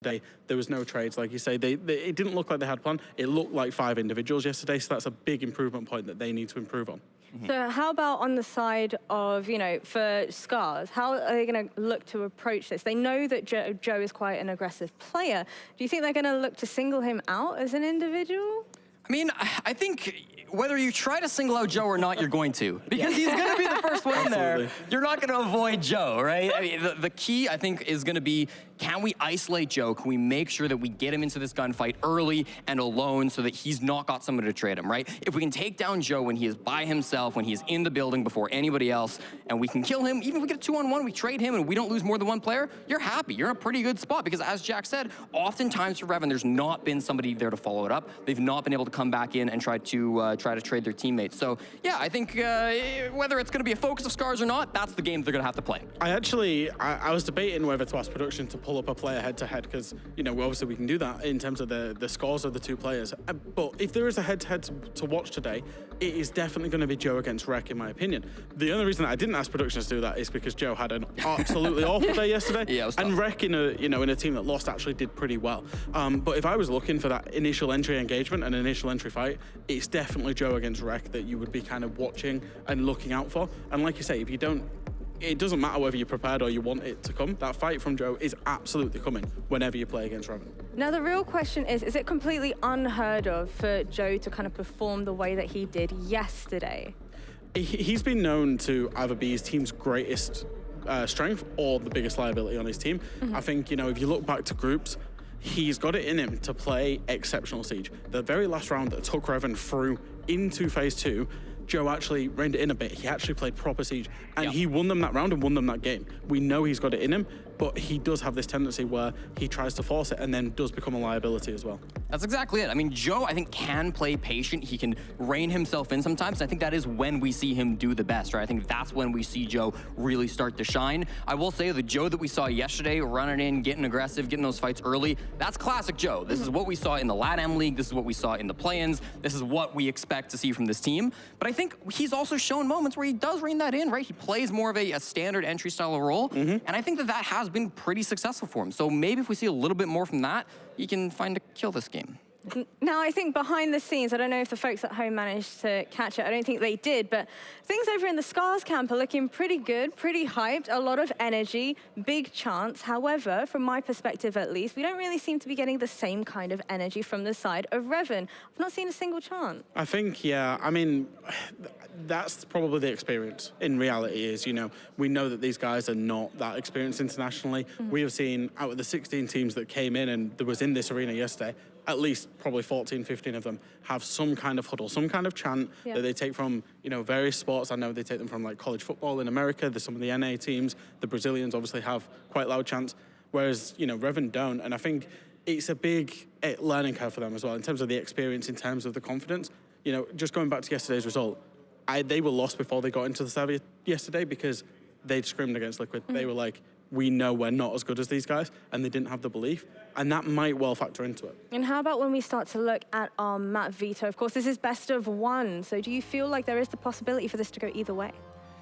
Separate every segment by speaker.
Speaker 1: yesterday. There was no trades, like you say. It didn't look like they had a plan. It looked like 5 individuals yesterday, so that's a big improvement point that they need to improve on.
Speaker 2: So how about on the side of, you know, for SCARZ, how are they going to look to approach this? They know that Joe is quite an aggressive player. Do you think they're going to look to single him out as an individual?
Speaker 3: I mean, I think whether you try to single out Joe or not, you're going to. Because he's going to be the first one in there. You're not going to avoid Joe, right? I mean, the key, I think, is going to be, can we isolate Joe? Can we make sure that we get him into this gunfight early and alone so that he's not got someone to trade him, right? If we can take down Joe when he is by himself, when he's in the building before anybody else, and we can kill him, even if we get a 2-on-1, we trade him and we don't lose more than one player, you're happy. You're in a pretty good spot because, as Jack said, oftentimes for Revan, there's not been somebody there to follow it up. They've not been able to come back in and try to trade their teammates. So, yeah, I think whether it's going to be a focus of SCARZ or not, that's the game they're going to have to play.
Speaker 1: I was debating whether to ask production to pull up a player head-to-head because, you know, obviously we can do that in terms of the scores of the 2 players. But if there is a head-to-head to watch today, it is definitely going to be Joe against Rek, in my opinion. The only reason that I didn't ask production to do that is because Joe had an absolutely awful day yesterday.
Speaker 3: Yeah, it was tough.
Speaker 1: And Rek in a team that lost actually did pretty well. But if I was looking for that initial entry engagement and initial entry fight, it's definitely Joe against Rek that you would be kind of watching and looking out for. And like you say, if you don't, it doesn't matter whether you're prepared or you want it to come. That fight from Joe is absolutely coming whenever you play against Revan.
Speaker 2: Now, the real question is it completely unheard of for Joe to kind of perform the way that he did yesterday?
Speaker 1: He's been known to either be his team's greatest strength or the biggest liability on his team. I think, you know, if you look back to groups, he's got it in him to play exceptional Siege. The very last round that took Revan through into phase 2, Joe actually reined it in a bit. He actually played proper Siege, and he won them that round and won them that game. We know he's got it in him, but he does have this tendency where he tries to force it and then does become a liability as well.
Speaker 3: That's exactly it. I mean, Joe, I think, can play patient. He can rein himself in sometimes. I think that is when we see him do the best, right? I think that's when we see Joe really start to shine. I will say the Joe that we saw yesterday, running in, getting aggressive, getting those fights early, that's classic Joe. This is what we saw in the LATAM League. This is what we saw in the play-ins. This is what we expect to see from this team. But I think he's also shown moments where he does rein that in, right? He plays more of a standard entry style of role. And I think that has been pretty successful for him. So maybe if we see a little bit more from that, he can find a kill this game.
Speaker 2: Now, I think behind the scenes, I don't know if the folks at home managed to catch it. I don't think they did, but things over in the SCARZ camp are looking pretty good, pretty hyped, a lot of energy, big chance. However, from my perspective at least, we don't really seem to be getting the same kind of energy from the side of Revan. I've not seen a single chant.
Speaker 1: I think, yeah, I mean, that's probably the experience in reality is, you know, we know that these guys are not that experienced internationally. We have seen out of the 16 teams that came in and that was in this arena yesterday, at least probably 14, 15 of them have some kind of huddle, some kind of chant that they take from, you know, various sports. I know they take them from like college football in America. There's some of the NA teams. The Brazilians obviously have quite loud chants, whereas, you know, Revan don't. And I think it's a big learning curve for them as well in terms of the experience, in terms of the confidence. You know, just going back to yesterday's result, they were lost before they got into the server yesterday because they'd screamed against Liquid. They were like, we know we're not as good as these guys, and they didn't have the belief, and that might well factor into it.
Speaker 2: And how about when we start to look at our map veto? Of course, this is best of 1, so do you feel like there is the possibility for this to go either way?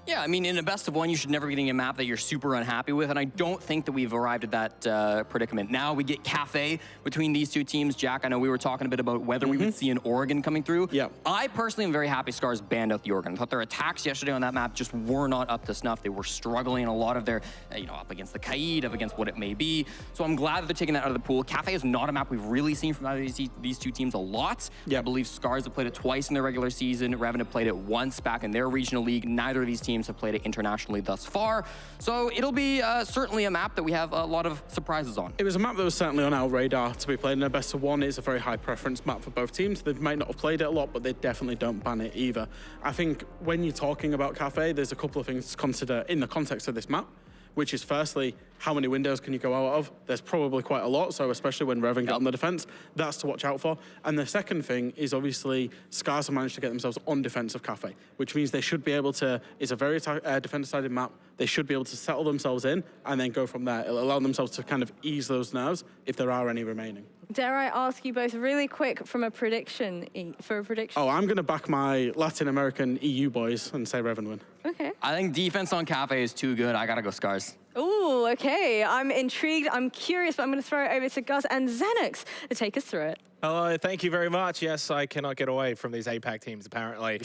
Speaker 3: Yeah, I mean, in a best of 1, you should never be getting a map that you're super unhappy with, and I don't think that we've arrived at that predicament. Now we get Kafe between these 2 teams. Jack, I know we were talking a bit about whether we would see an Oregon coming through.
Speaker 1: Yeah.
Speaker 3: I personally am very happy SCARZ banned out the Oregon. I thought their attacks yesterday on that map just were not up to snuff. They were struggling in a lot of their, you know, up against the Kaid, up against what it may be. So I'm glad that they're taking that out of the pool. Kafe is not a map we've really seen from either of these 2 teams a lot. I believe SCARZ have played it twice in their regular season. Revan have played it once back in their regional league. Neither of these teams have played it internationally thus far. So it'll be certainly a map that we have a lot of surprises on.
Speaker 1: It was a map that was certainly on our radar to be played in a best of 1. It's a very high preference map for both teams. They might not have played it a lot, but they definitely don't ban it either. I think when you're talking about Kafe, there's a couple of things to consider in the context of this map, which is firstly, how many windows can you go out of? There's probably quite a lot, so especially when Revan get on the defense, that's to watch out for. And the second thing is obviously SCARZ have managed to get themselves on defense of Kafe, which means they should be able to, it's a very defender-sided map, they should be able to settle themselves in and then go from there. It'll allow themselves to kind of ease those nerves if there are any remaining.
Speaker 2: Dare I ask you both really quick for a prediction?
Speaker 1: Oh, I'm going to back my Latin American EU boys and say Revan win.
Speaker 2: Okay.
Speaker 3: I think defense on Kafe is too good. I got to go SCARZ.
Speaker 2: Ooh, okay. I'm intrigued. I'm curious, but I'm going to throw it over to Gus and Xenox to take us through it.
Speaker 4: Hello, thank you very much. Yes, I cannot get away from these APAC teams, apparently.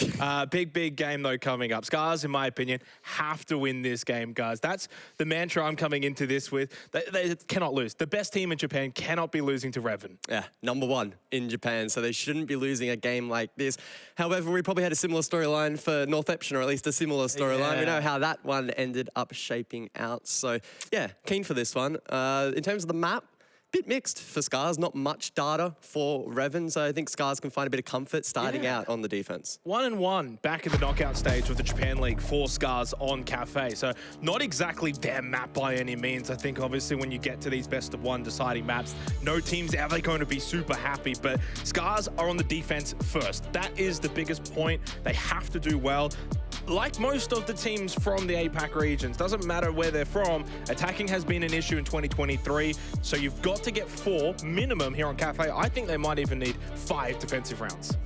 Speaker 4: Big game, though, coming up. SCARZ, in my opinion, have to win this game, guys. That's the mantra I'm coming into this with. They cannot lose. The best team in Japan cannot be losing to REVEN.
Speaker 5: Yeah, #1 in Japan, so they shouldn't be losing a game like this. However, we probably had a similar storyline for Northeption, or at least a similar storyline.
Speaker 4: Yeah.
Speaker 5: We know how that one ended up shaping out. So, yeah, keen for this one. In terms of the map, bit mixed for SCARZ, not much data for REVEN, so I think SCARZ can find a bit of comfort starting out on the defense.
Speaker 4: 1-1 back in the knockout stage of the Japan League for SCARZ on Kafe. So not exactly their map by any means. I think obviously when you get to these best of one deciding maps, no team's ever going to be super happy, but SCARZ are on the defense first. That is the biggest point. They have to do well. Like most of the teams from the APAC regions, doesn't matter where they're from, attacking has been an issue in 2023, so you've got to get 4 minimum here on Kafe. I think they might even need 5 defensive rounds.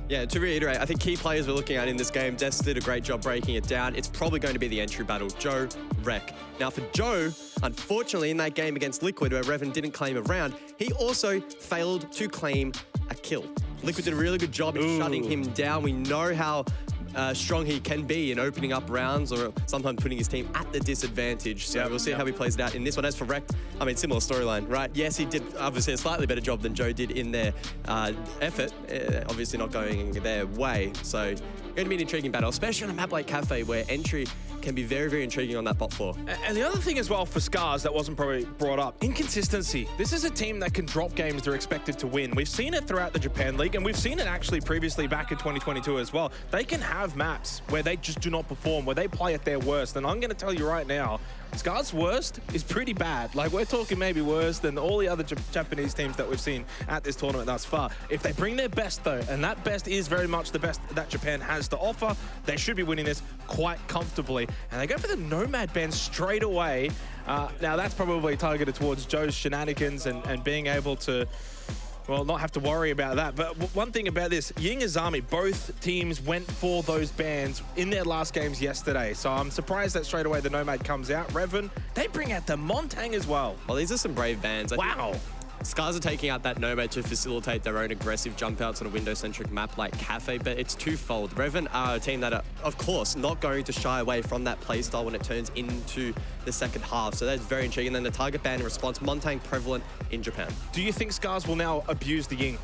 Speaker 5: Yeah, to reiterate, I think key players we're looking at in this game, Des did a great job breaking it down. It's probably going to be the entry battle, Joe, Rek. Now for Joe, unfortunately in that game against Liquid where REVEN didn't claim a round, he also failed to claim a kill. Liquid did a really good job in shutting him down. We know how strong he can be in opening up rounds or sometimes putting his team at the disadvantage. So we'll see how he plays it out in this one. As for Rek, I mean, similar storyline, right? Yes, he did obviously a slightly better job than Joe did in their effort, obviously not going their way. So going to be an intriguing battle, especially on a map like Kafe where entry can be very, very intriguing on that bot floor.
Speaker 4: And the other thing as well for SCARZ that wasn't probably brought up, inconsistency. This is a team that can drop games they're expected to win. We've seen it throughout the Japan League, and we've seen it actually previously back in 2022 as well. They can have maps where they just do not perform, where they play at their worst. And I'm going to tell you right now, SCARZ's worst is pretty bad. Like, we're talking maybe worse than all the other Japanese teams that we've seen at this tournament thus far. If they bring their best, though, and that best is very much the best that Japan has to offer, they should be winning this quite comfortably. And they go for the Nomad ban straight away. Now, that's probably targeted towards Joe's shenanigans and being able to, well, not have to worry about that. But one thing about this, Ying Azami, both teams went for those bans in their last games yesterday. So I'm surprised that straight away the Nomad comes out. REVEN, they bring out the Montang as well.
Speaker 5: Well, these are some brave bans.
Speaker 4: Wow.
Speaker 5: SCARZ are taking out that Nomad to facilitate their own aggressive jump outs on a window-centric map like Kafe, but it's twofold. REVEN are a team that are, of course, not going to shy away from that playstyle when it turns into the second half. So that's very intriguing. And then the target ban response, Montang prevalent in Japan.
Speaker 4: Do you think SCARZ will now abuse the Ying?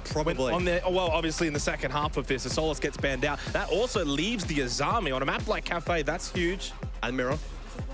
Speaker 5: Probably.
Speaker 4: Well, obviously in the second half of this, the Solus gets banned out. That also leaves the Azami on a map like Kafe. That's huge.
Speaker 5: And Mirror.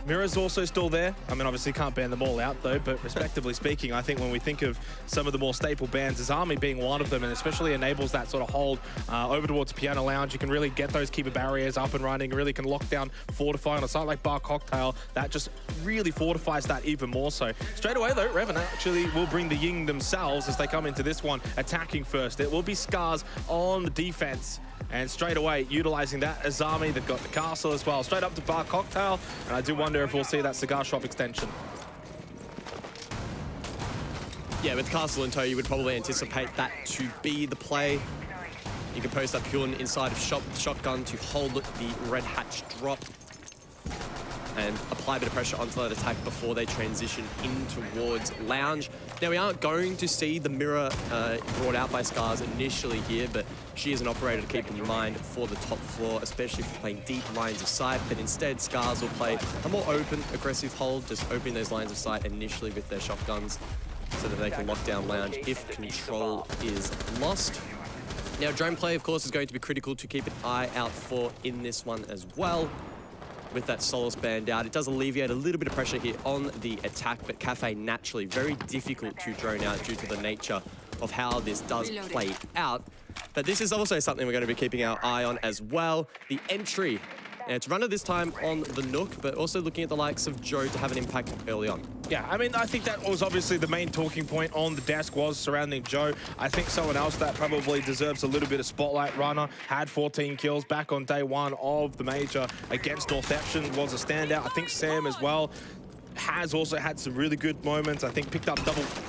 Speaker 4: Mirror's also still there. I mean, obviously can't ban them all out though, but respectively speaking, I think when we think of some of the more staple bans, Azami being one of them, and especially enables that sort of hold over towards Piano Lounge. You can really get those keeper barriers up and running, really can lock down, fortify on a site like Bar Cocktail. That just really fortifies that even more so. Straight away though, REVEN actually will bring the Ying themselves as they come into this one, attacking first. It will be SCARZ on the defense. And straight away, utilizing that Azami, they've got the castle as well. Straight up to Bar Cocktail, and I do wonder if we'll see that cigar shop extension.
Speaker 5: Yeah, with Castle in tow, you would probably anticipate that to be the play. You can post up Hyun inside of shop with shotgun to hold the red hatch drop and apply a bit of pressure onto that attack before they transition in towards Lounge. Now, we aren't going to see the Mirror brought out by SCARZ initially here, but she is an operator to keep in mind for the top floor, especially for playing deep lines of sight. But instead, SCARZ will play a more open, aggressive hold, just opening those lines of sight initially with their shotguns so that they can lock down Lounge if control is lost. Now, drone play, of course, is going to be critical to keep an eye out for in this one as well. With that Solus banned out, it does alleviate a little bit of pressure here on the attack, but Kafe naturally very difficult to drone out due to the nature of how this does play out. But this is also something we're going to be keeping our eye on as well. The entry. And it's runner this time on the Nook, but also looking at the likes of Joe to have an impact early on.
Speaker 4: Yeah, I mean, I think that was obviously the main talking point on the desk was surrounding Joe. I think someone else that probably deserves a little bit of spotlight, runner, had 14 kills back on day one of the major against Northeption, was a standout. I think Sam as well. has also had some really good moments. I think picked up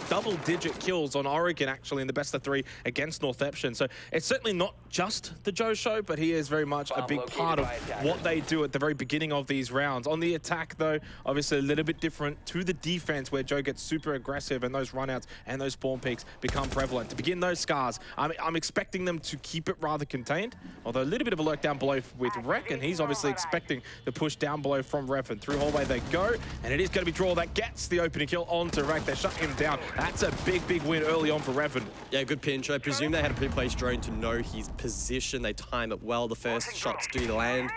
Speaker 4: double-digit kills on Oregon, actually, in the best of 3 against Northampton. So it's certainly not just the Joe show, but he is very much a big part of what they do at the very beginning of these rounds. On the attack, though, obviously a little bit different to the defense, where Joe gets super aggressive and those runouts and those spawn peaks become prevalent. To begin those SCARZ, I'm expecting them to keep it rather contained, although a little bit of a lurk down below with Rek, and he's obviously expecting the push down below from Revan. Through hallway they go, and it is going to be Draw that gets the opening kill onto Rek. They shut him down. That's a big win early on for Revan.
Speaker 5: Yeah, good pinch. I presume they had a pre-placed drone to know his position. They time it well. The first shots do land.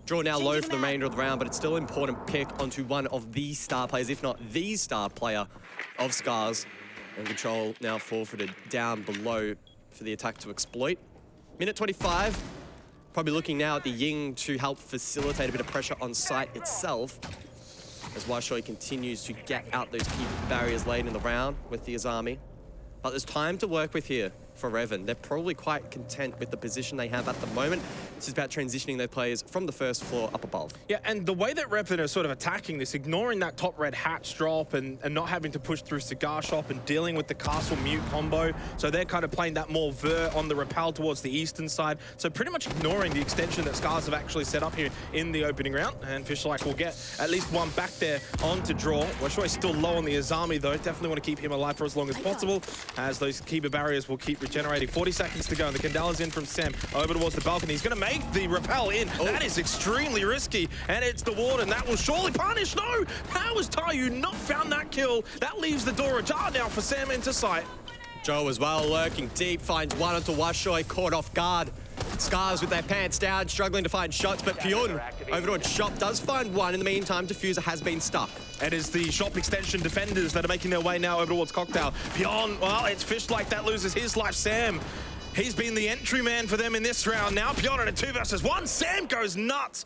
Speaker 5: Draw now low for the remainder of the round, but it's still an important pick onto one of the star players, if not the star player of SCARZ. And Control now forfeited down below for the attack to exploit. Minute 25. Probably looking now at the Ying to help facilitate a bit of pressure on site itself, as Washoi continues to get out those key barriers late in the round with the Azami. But there's time to work with here for Revan. They're probably quite content with the position they have at the moment. This is about transitioning their players from the first floor up above.
Speaker 4: Yeah, and the way that Revan are sort of attacking this, ignoring that top red hatch drop and not having to push through Cigar Shop and dealing with the Castle Mute combo. So they're kind of playing that more vert on the rappel towards the eastern side. So pretty much ignoring the extension that SCARZ have actually set up here in the opening round. And Fishlike will get at least one back there on to Draw. Washoi's still low on the Azami though. Definitely want to keep him alive for as long as possible, as those Kiba barriers will keep regenerating. 40 seconds to go, and the Candela's in from Sam over towards the balcony. He's going to make the rappel in. Oh. That is extremely risky, and it's the Warden. That will surely punish. No! How has Tayu not found that kill? That leaves the door ajar now for Sam into sight.
Speaker 5: Joe as well, lurking deep, finds one onto Washoi, caught off guard. SCARZ with their pants down, struggling to find shots, but Pyun over towards Shop does find one. In the meantime, Diffuser has been stuck.
Speaker 4: It is the Shop extension defenders that are making their way now over towards Cocktail. Pyun, well, it's Fishlike that loses his life. Sam, he's been the entry man for them in this round. Now Pyun at a 2 versus 1. Sam goes nuts.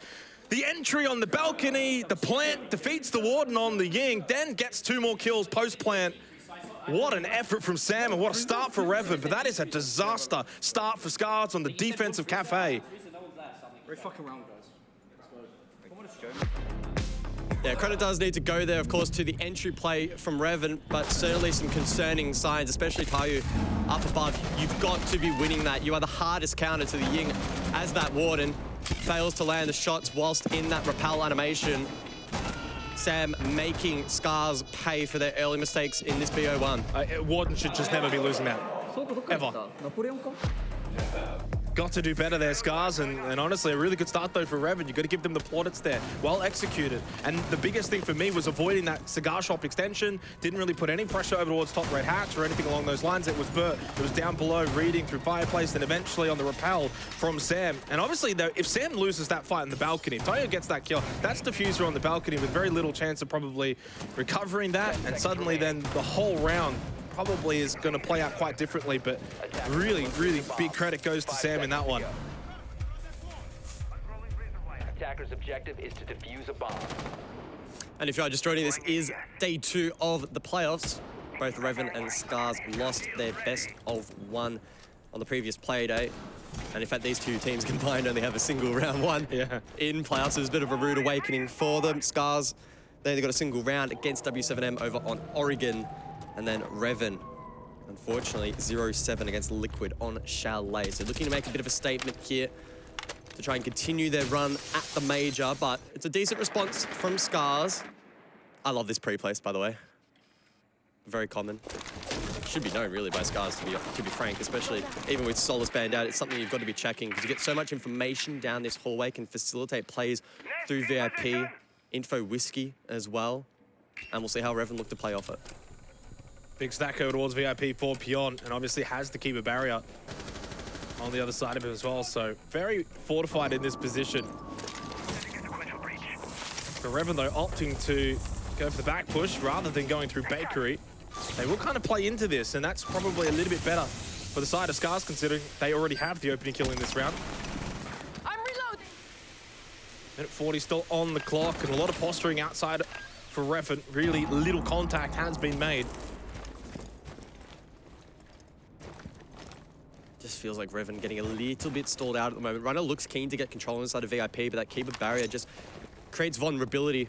Speaker 4: The entry on the balcony, the plant defeats the Warden on the Ying, then gets 2 more kills post-plant. What an effort from Sam, and what a start for Revan, but that is a disaster start for SCARZ on the defense of Kafe.
Speaker 5: Yeah, credit does need to go there, of course, to the entry play from Revan, but certainly some concerning signs, especially Tayu up above. You've got to be winning that. You are the hardest counter to the Ying, as that Warden fails to land the shots whilst in that rappel animation. Sam making SCARZ pay for their early mistakes in this BO1.
Speaker 4: Warden should just never be losing that, ever. Got to do better there, SCARZ, and honestly, a really good start though for Revan. You've got to give them the plaudits there, well executed. And the biggest thing for me was avoiding that Cigar Shop extension. Didn't really put any pressure over towards top red hatch or anything along those lines. It was Burt. It was down below, reading through fireplace, and eventually on the rappel from Sam. And obviously, though, if Sam loses that fight in the balcony, if Tayo gets that kill, that's Diffuser on the balcony with very little chance of probably recovering that. And suddenly, then the whole round probably is going to play out quite differently, but really big credit goes to Sam in that one.
Speaker 6: Attacker's objective is to defuse a bomb.
Speaker 5: And if you are just joining, this is day 2 of the playoffs. Both Revan and SCARZ lost their best of 1 on the previous play day. And in fact, these 2 teams combined only have a single round 1 in playoffs. So it was a bit of a rude awakening for them. SCARZ, they only got a single round against W7M over on Oregon. And then Revan, unfortunately, 0-7 against Liquid on Chalet. So looking to make a bit of a statement here to try and continue their run at the major, but it's a decent response from SCARZ. I love this pre-place, by the way. Very common. Should be known, really, by SCARZ, to be frank, especially even with Solace banned out. It's something you've got to be checking because you get so much information down this hallway, can facilitate plays through VIP, info whiskey as well. And we'll see how Revan look to play off it.
Speaker 4: Big stack over towards VIP for Pyun, and obviously has to keep a barrier on the other side of him as well, so very fortified in this position. For Revan, though, opting to go for the back push rather than going through Bakery. They will kind of play into this, and that's probably a little bit better for the side of SCARZ, considering they already have the opening kill in this round.
Speaker 6: I'm reloading.
Speaker 4: Minute 40 still on the clock, and a lot of posturing outside for Revan. Really little contact has been made.
Speaker 5: Just feels like Revan getting a little bit stalled out at the moment. Runner looks keen to get control inside of VIP, but that keeper barrier just creates vulnerability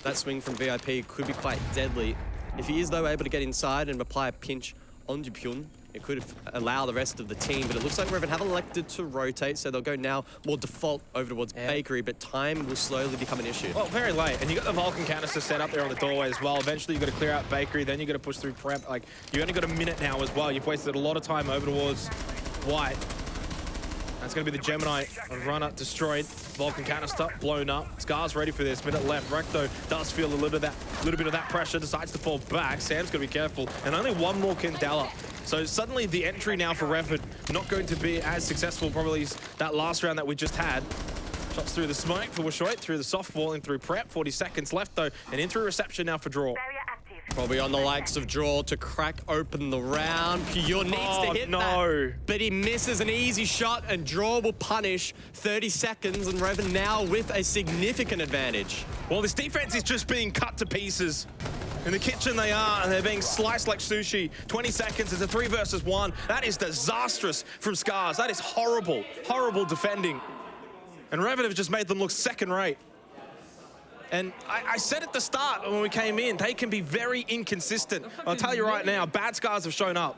Speaker 5: That swing from VIP could be quite deadly. If he is, though, able to get inside and apply a pinch onto Pyun, it could allow the rest of the team, but it looks like Revan have elected to rotate, so they'll go now more default over towards Bakery, but time will slowly become an issue.
Speaker 4: Well, very late, and you got the Vulcan canister set up there on the doorway as well. Eventually, you got to clear out Bakery, then you got to push through Prep. Like, you only got a minute now as well. You've wasted a lot of time over towards White. That's going to be the Gemini runner destroyed. Vulcan canister blown up. SCARZ ready for this. Minute left. Recto does feel a little bit of that pressure. Decides to fall back. Sam's going to be careful, and only one more Kindella. So suddenly the entry now for Revan not going to be as successful probably as that last round that we just had. Shots through the smoke for Washoit, through the softball and through Prep. 40 seconds left though, and in through reception now for Draw.
Speaker 5: Probably on the likes of Draw to crack open the round. Pyun needs to hit that, but he misses an easy shot, and Draw will punish. 30 seconds, and Revan now with a significant advantage.
Speaker 4: Well, this defense is just being cut to pieces. In the kitchen they are, and they're being sliced like sushi. 20 seconds, it's a 3 versus 1. That is disastrous from SCARZ. That is horrible, horrible defending. And Revan have just made them look second rate. And I said at the start when we came in, they can be very inconsistent. I'll tell you right now, bad SCARZ have shown up.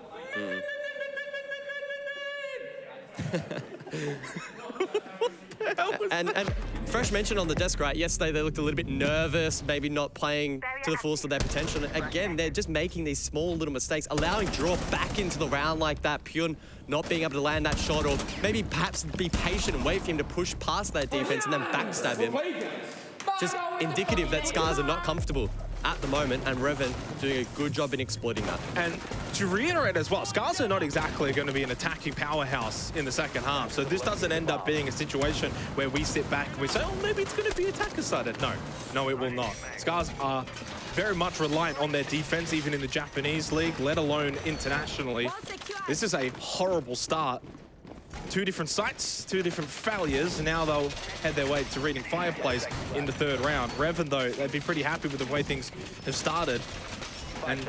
Speaker 5: And Fresh mentioned on the desk, right, yesterday they looked a little bit nervous, maybe not playing to the fullest of their potential. And again, they're just making these small little mistakes, allowing Draw back into the round like that. Pyun not being able to land that shot, or maybe perhaps be patient and wait for him to push past that defense and then backstab him. Just indicative that SCARZ are not comfortable at the moment, and Revan doing a good job in exploiting that.
Speaker 4: And to reiterate as well, SCARZ are not exactly going to be an attacking powerhouse in the second half. So this doesn't end up being a situation where we sit back and we say, oh, maybe it's going to be attacker-sided. No, it will not. SCARZ are very much reliant on their defense, even in the Japanese league, let alone internationally. This is a horrible start. 2 different sites, 2 different failures, and now they'll head their way to reading Fireplace in the 3rd round. Revan, though, they'd be pretty happy with the way things have started. And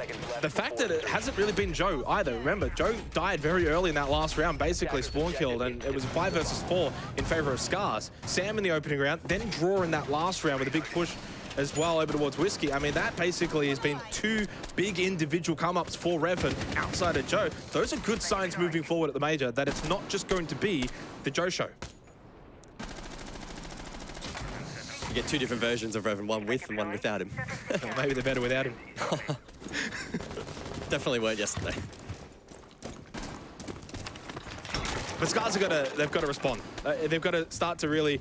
Speaker 4: the fact that it hasn't really been Joe either. Remember, Joe died very early in that last round, basically spawn killed, and it was 5 versus 4 in favor of SCARZ. Sam in the opening round, then Draw in that last round with a big push as well over towards Whiskey. I mean, that basically has been 2 big individual come-ups for Revan outside of Joe. Those are good signs moving forward at the major, that it's not just going to be the Joe show.
Speaker 5: You get 2 different versions of Revan, one with and one without him.
Speaker 4: Well, maybe they're better without him.
Speaker 5: Definitely weren't yesterday.
Speaker 4: But SCARZ they've got to respond. They've got to start to really,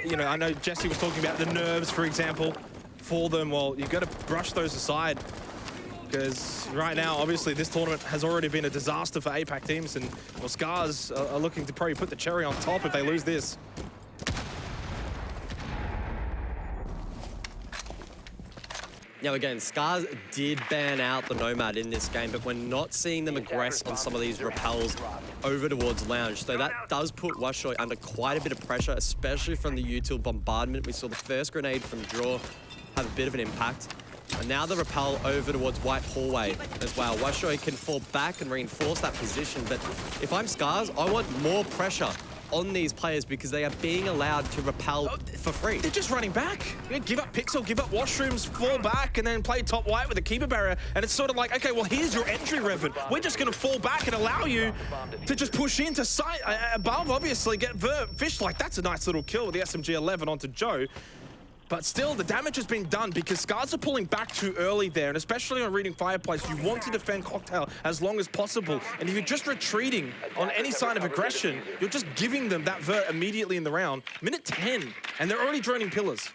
Speaker 4: you know, I know Jesse was talking about the nerves, for example, for them. Well, you've got to brush those aside, because right now, obviously, this tournament has already been a disaster for APAC teams, and well, SCARZ are looking to probably put the cherry on top if they lose this.
Speaker 5: Now again, SCARZ did ban out the Nomad in this game, but we're not seeing them aggress on some of these repels over towards Lounge. So that does put Washoy under quite a bit of pressure, especially from the util bombardment. We saw the first grenade from Draw have a bit of an impact. And now the repel over towards White Hallway as well. Washoy can fall back and reinforce that position, but if I'm SCARZ, I want more pressure on these players because they are being allowed to repel for free.
Speaker 4: They're just running back. You give up Pixel, give up washrooms, fall back, and then play top white with a keeper barrier. And it's sort of like, okay, well, here's your entry, Revan. We're just going to fall back and allow you to just push into sight above, obviously, get Fish. Like, that's a nice little kill with the SMG-11 onto Joe. But still, the damage has been done because SCARZ are pulling back too early there, and especially on reading Fireplace, you want to defend Cocktail as long as possible. And if you're just retreating on any sign of aggression, you're just giving them that vert immediately in the round. Minute 10, and they're already droning pillars.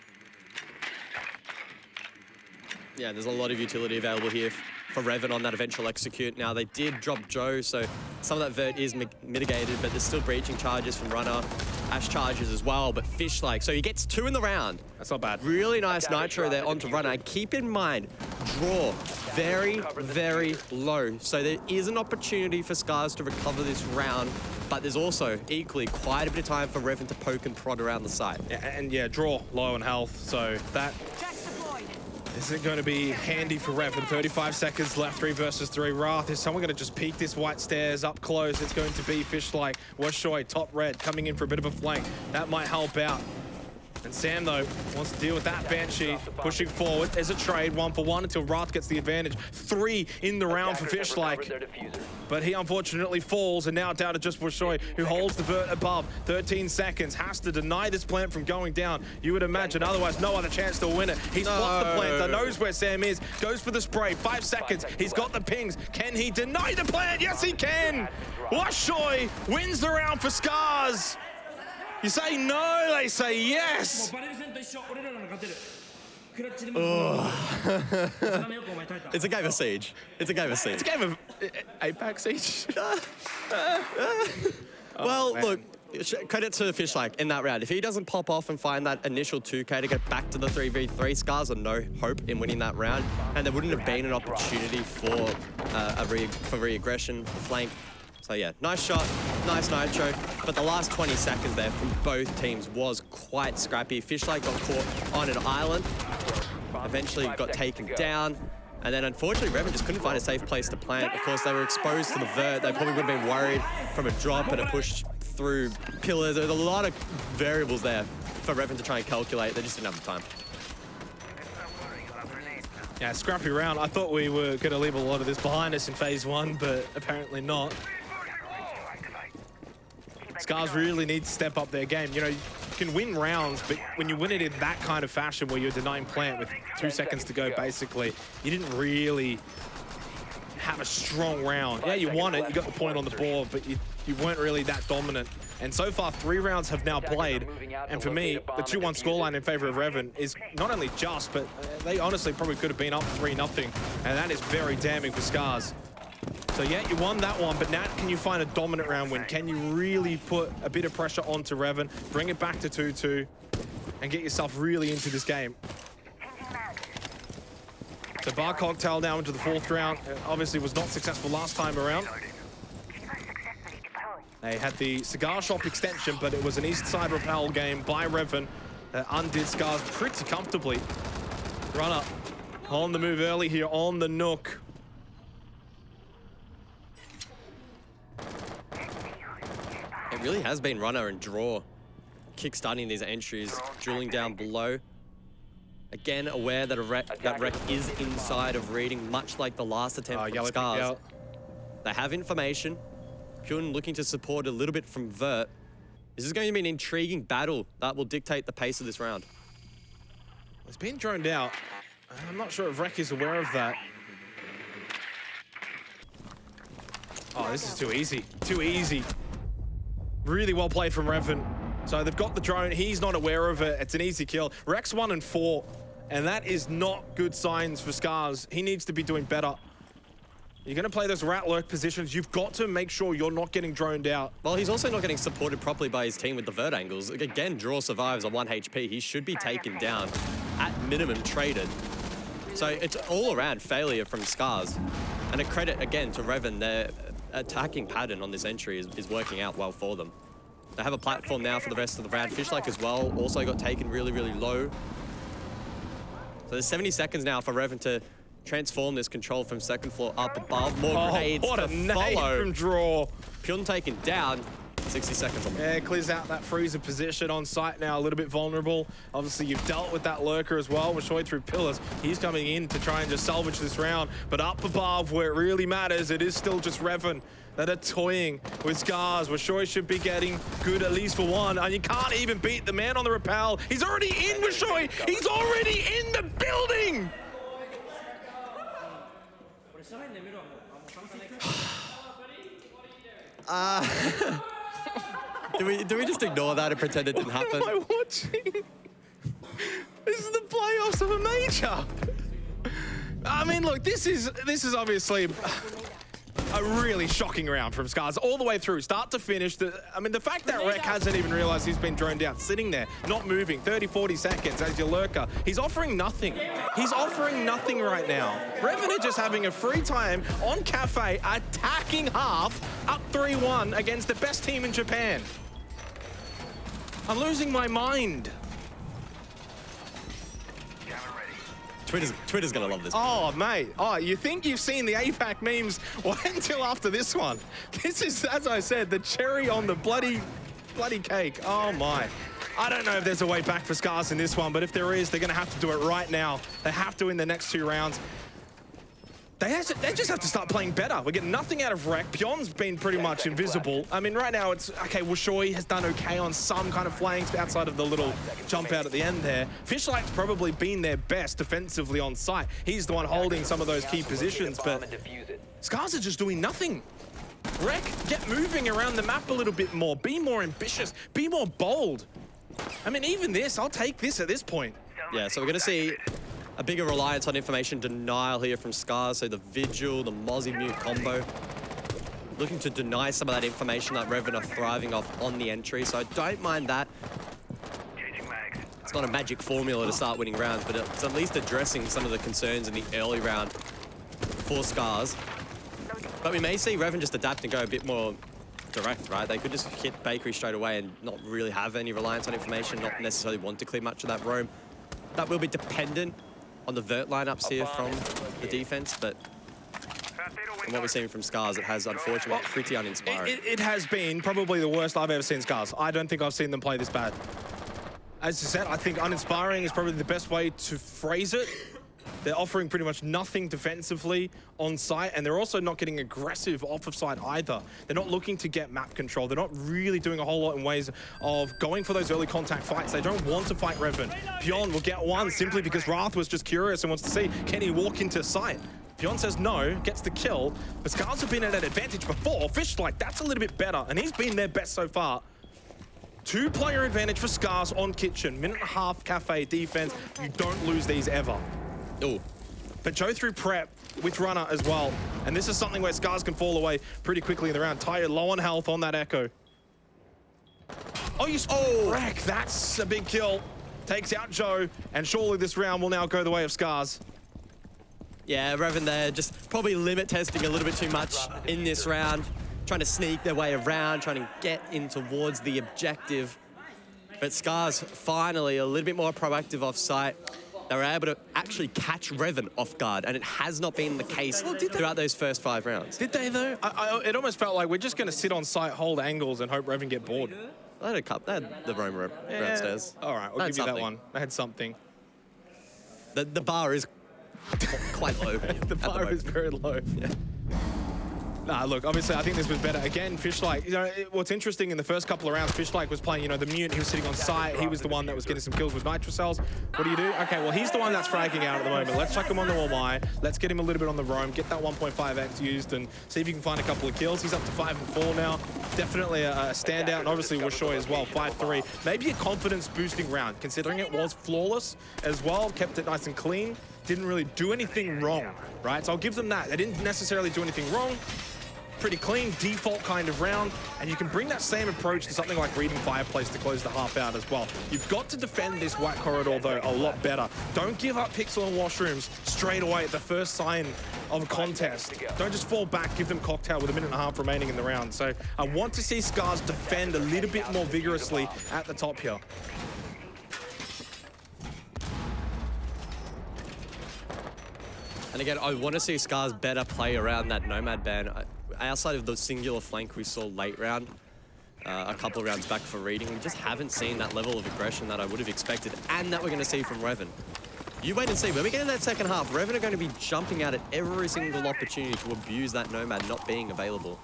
Speaker 5: Yeah, there's a lot of utility available here for Revan on that eventual execute. Now, they did drop Joe, so some of that vert is mitigated, but there's still breaching charges from Runner, Ash charges as well, but Fish-like. So he gets 2 in the round.
Speaker 4: That's not bad.
Speaker 5: Really nice nitro there onto Runner. And keep in mind, Draw very, very low. So there is an opportunity for SCARZ to recover this round, but there's also equally quite a bit of time for Revan to poke and prod around the site.
Speaker 4: And yeah, Draw low on health, so that isn't going to be handy for Revan. 35 seconds left, 3 versus 3. Wrath, is someone going to just peek this white stairs up close? It's going to be Fish-like. Washoy, top red, coming in for a bit of a flank. That might help out. And Sam, though, wants to deal with that Banshee. Pushing forward. There's a trade, 1-for-1, until Wrath gets the advantage. 3 in the round for Fishlike. But he unfortunately falls, and now down to just Bushoy, who holds the vert above. 13 seconds. Has to deny this plant from going down. You would imagine, otherwise no other chance to win it. He's blocked the plant. Knows where Sam is. Goes for the spray. 5 seconds. He's got the pings. Can he deny the plant? Yes, he can! Bushoy wins the round for SCARZ. You say no, they say yes.
Speaker 5: It's a game of Siege. It's a game of Siege.
Speaker 4: It's a game of Apex Siege.
Speaker 5: Well, look, credit to Fishlike in that round. If he doesn't pop off and find that initial 2K to get back to the 3v3, SCARZ are no hope in winning that round, and there wouldn't have been an opportunity for re-aggression, flank. So yeah, nice shot, nice nitro, but the last 20 seconds there from both teams was quite scrappy. Fishlike got caught on an island, eventually got taken down, and then unfortunately Revan just couldn't find a safe place to plant. Of course, they were exposed to the vert. They probably would have been worried from a drop and a push through pillars. There's a lot of variables there for Revan to try and calculate. They just didn't have the time.
Speaker 4: Yeah, scrappy round. I thought we were going to leave a lot of this behind us in phase 1, but apparently not. SCARZ really need to step up their game. You know, you can win rounds, but when you win it in that kind of fashion where you're denying plant with 2 seconds to go, basically, you didn't really have a strong round. Yeah, you won it, you got the point on the board, but you weren't really that dominant. And so far, 3 rounds have now played. And for me, the 2-1 scoreline in favor of Revan is not only just, but they honestly probably could have been up 3-0. And that is very damning for SCARZ. So yeah, you won that one, but now can you find a dominant round win? Can you really put a bit of pressure onto Revan, bring it back to 2-2, and get yourself really into this game? So Bar Cocktail now into the 4th round. Obviously was not successful last time around. They had the Cigar Shop extension, but it was an East Side Rappel game by Revan that undid SCARZ pretty comfortably. Runner on the move early here on the Nook.
Speaker 5: It really has been runner and draw, kick-starting these entries, drilling down below. Again, aware that that wreck is inside of reading, much like the last attempt from SCARZ. They have information. Pyun looking to support a little bit from Vert. This is going to be an intriguing battle that will dictate the pace of this round.
Speaker 4: It's been droned out. I'm not sure if Rek is aware of that. Oh, this is too easy. Too easy. Really well played from Revan. So they've got the drone. He's not aware of it. It's an easy kill. Rek's 1 and 4. And that is not good signs for SCARZ. He needs to be doing better. You're going to play those rat lurk positions. You've got to make sure you're not getting droned out.
Speaker 5: Well, he's also not getting supported properly by his team with the vert angles. Again, draw survives on 1 HP. He should be taken down, at minimum traded. So it's all around failure from SCARZ. And a credit, again, to Revan. Their attacking pattern on this entry is working out well for them. They have a platform now for the rest of the round. Fishlike as well also got taken really, really low. So there's 70 seconds now for Revan to transform this control from 2nd floor up above. More grenades
Speaker 4: what
Speaker 5: to
Speaker 4: a nade
Speaker 5: follow.
Speaker 4: From draw.
Speaker 5: Pyun taken down. 60 seconds on the
Speaker 4: Yeah, clears out that freezer position on site now, a little bit vulnerable. Obviously, you've dealt with that lurker as well. Washoy through pillars. He's coming in to try and just salvage this round. But up above, where it really matters, it is still just Revan that are toying with SCARZ. Washoy should be getting good at least for 1. And you can't even beat the man on the rappel. He's already in, Washoy. He's already in the building.
Speaker 5: Do we just ignore that and pretend it didn't happen?
Speaker 4: What am I watching? This is the playoffs of a major. I mean, look, this is obviously a really shocking round from SCARZ all the way through, start to finish. I mean, the fact that Rek hasn't even realized he's been droned down, sitting there, not moving, 30, 40 seconds as your lurker. He's offering nothing. He's offering nothing right now. Revan are just having a free time on Kafe, attacking half, up 3-1 against the best team in Japan. I'm losing my mind.
Speaker 5: Twitter's gonna love this.
Speaker 4: Oh, mate. Oh, you think you've seen the APAC memes? Wait until after this one. This is, as I said, the cherry on the bloody cake. Oh, my. I don't know if there's a way back for SCARZ in this one, but if there is, they're going to have to do it right now. They have to in the next 2 rounds. They just have to start playing better. We're getting nothing out of Rek. Pion's been pretty much invisible. I mean, right now it's, okay, Washoi has done okay on some kind of flanks outside of the little jump out at the end there. Fishlight's probably been their best defensively on site. He's the one holding some of those key positions, but SCARZ are just doing nothing. Rek, get moving around the map a little bit more. Be more ambitious. Be more bold. I mean, even this, I'll take this at this point.
Speaker 5: Yeah, so we're going to see a bigger reliance on information denial here from SCARZ. So the Vigil, the Mozzie Mute combo. Looking to deny some of that information that Revan are thriving off on the entry. So I don't mind that. It's not a magic formula to start winning rounds, but it's at least addressing some of the concerns in the early round for SCARZ. But we may see Revan just adapt and go a bit more direct, right? They could just hit Bakery straight away and not really have any reliance on information, not necessarily want to clear much of that roam. That will be dependent on the vert lineups here from the defense, but from what we're seeing from SCARZ, it has unfortunately been pretty uninspiring.
Speaker 4: It has been probably the worst I've ever seen SCARZ. I don't think I've seen them play this bad. As you said, I think uninspiring is probably the best way to phrase it. They're offering pretty much nothing defensively on site, and they're also not getting aggressive off of site either. They're not looking to get map control. They're not really doing a whole lot in ways of going for those early contact fights. They don't want to fight Revan. Pion will get one simply because Wrath was just curious and wants to see, can he walk into site? Pion says no, gets the kill, but SCARZ have been at an advantage before. Fishlight, that's a little bit better, and he's been their best so far. 2-player advantage for SCARZ on Kitchen. 1.5 Kafe defense. You don't lose these ever.
Speaker 5: Ooh.
Speaker 4: But Joe through prep with runner as well. And this is something where SCARZ can fall away pretty quickly in the round. Tyre low on health on that Echo. Oh, Rek, that's a big kill. Takes out Joe, and surely this round will now go the way of SCARZ.
Speaker 5: Yeah, Revan there just probably limit testing a little bit too much in this round. Trying to sneak their way around, trying to get in towards the objective. But SCARZ finally a little bit more proactive off site. They were able to actually catch Revan off guard, and it has not been the case throughout those first 5 rounds.
Speaker 4: Did they though? It almost felt like we're just going to sit on site, hold angles, and hope Revan get bored.
Speaker 5: They had a cup. They had the roam downstairs.
Speaker 4: All right, we'll give you that one. I had something.
Speaker 5: The bar is quite low.
Speaker 4: The bar is very low.
Speaker 5: Yeah.
Speaker 4: Nah, look, obviously, I think this was better. Again, Fishlight, you know, what's interesting in the first couple of rounds, Fishlight was playing, you know, the mute. He was sitting on site. He was the one that was getting some kills with nitro cells. What do you do? Okay, well, he's the one that's fragging out at the moment. Let's chuck him on the Wall-Eye. Let's get him a little bit on the roam, get that 1.5x used, and see if you can find a couple of kills. He's up to 5 and 4 now. Definitely a standout, and obviously Washoi as well, 5-3. Maybe a confidence-boosting round, considering it was flawless as well. Kept it nice and clean. Didn't really do anything wrong, right? So I'll give them that. They didn't necessarily do anything wrong. Pretty clean, default kind of round, and you can bring that same approach to something like Reading Fireplace to close the half out as well. You've got to defend this white corridor, though, a lot better. Don't give up Pixel and Washrooms straight away at the first sign of a contest. Don't just fall back, give them Cocktail with 1.5 minutes remaining in the round. So I want to see SCARZ defend a little bit more vigorously at the top here.
Speaker 5: And again, I want to see SCARZ better play around that Nomad ban. Outside of the singular flank we saw late round, a couple of rounds back for Reading, we just haven't seen that level of aggression that I would have expected and that we're going to see from Revan. You wait and see. When we get in that second half, Revan are going to be jumping out at every single opportunity to abuse that Nomad not being available.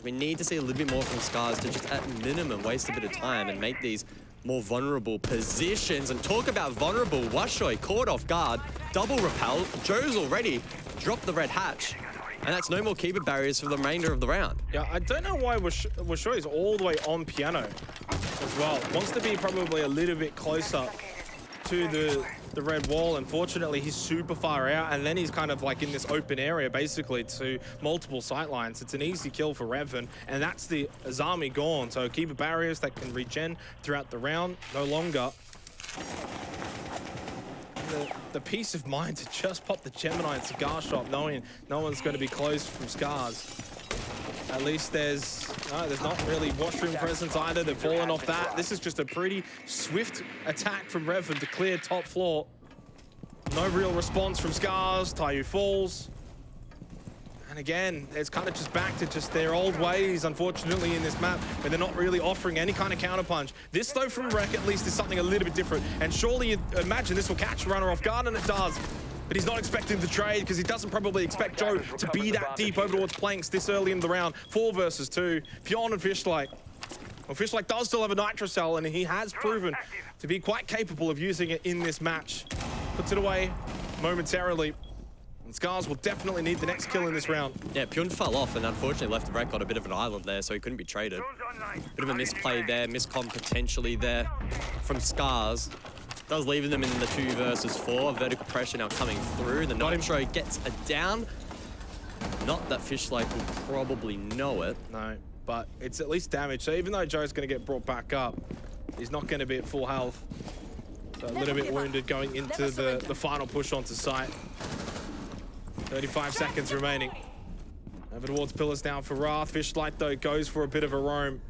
Speaker 5: We need to see a little bit more from SCARZ to just, at minimum, waste a bit of time and make these more vulnerable positions. And talk about vulnerable, Washoi caught off guard, double repel, Joe's already dropped the red hatch. And that's no more keeper barriers for the remainder of the round.
Speaker 4: Yeah, I don't know why Washoi is all the way on piano as well. Wants to be probably a little bit closer to the red wall. Unfortunately, he's super far out, and then he's kind of like in this open area, basically, to multiple sight lines. It's an easy kill for Revan, and that's the Azami gone. So keeper barriers that can regen throughout the round, no longer. The peace of mind to just pop the Gemini and cigar shop, knowing no one's going to be closed from SCARZ. At least there's not really washroom presence either. They've fallen off that. This is just a pretty swift attack from Revan to clear top floor. No real response from SCARZ. Tayu falls. And again, it's kind of just back to just their old ways, unfortunately, in this map, where they're not really offering any kind of counterpunch. This, though, from Rek, at least, is something a little bit different. And surely you'd imagine this will catch Runner off guard, and it does. But he's not expecting the trade, because he doesn't probably expect Joe to be that deep over towards Planks this early in the round. 4 versus 2. Pyon and Fishlight. Well, Fishlight does still have a Nitro Cell, and he has proven to be quite capable of using it in this match. Puts it away momentarily. And SCARZ will definitely need the next kill in this round.
Speaker 5: Yeah, Pyon fell off and unfortunately left Rek on a bit of an island there, so he couldn't be traded. Bit of a misplay there, miscom potentially there from SCARZ. Does leave them in the 2 versus 4. Vertical pressure now coming through. The Nitro gets a down. Not that Fishlight will probably know it.
Speaker 4: No, but it's at least damage. So even though Joe's going to get brought back up, he's not going to be at full health. So a little bit wounded going into the final push onto site. 35 seconds remaining. Over towards pillars now for Wrath. Fishlight, though, goes for a bit of a roam.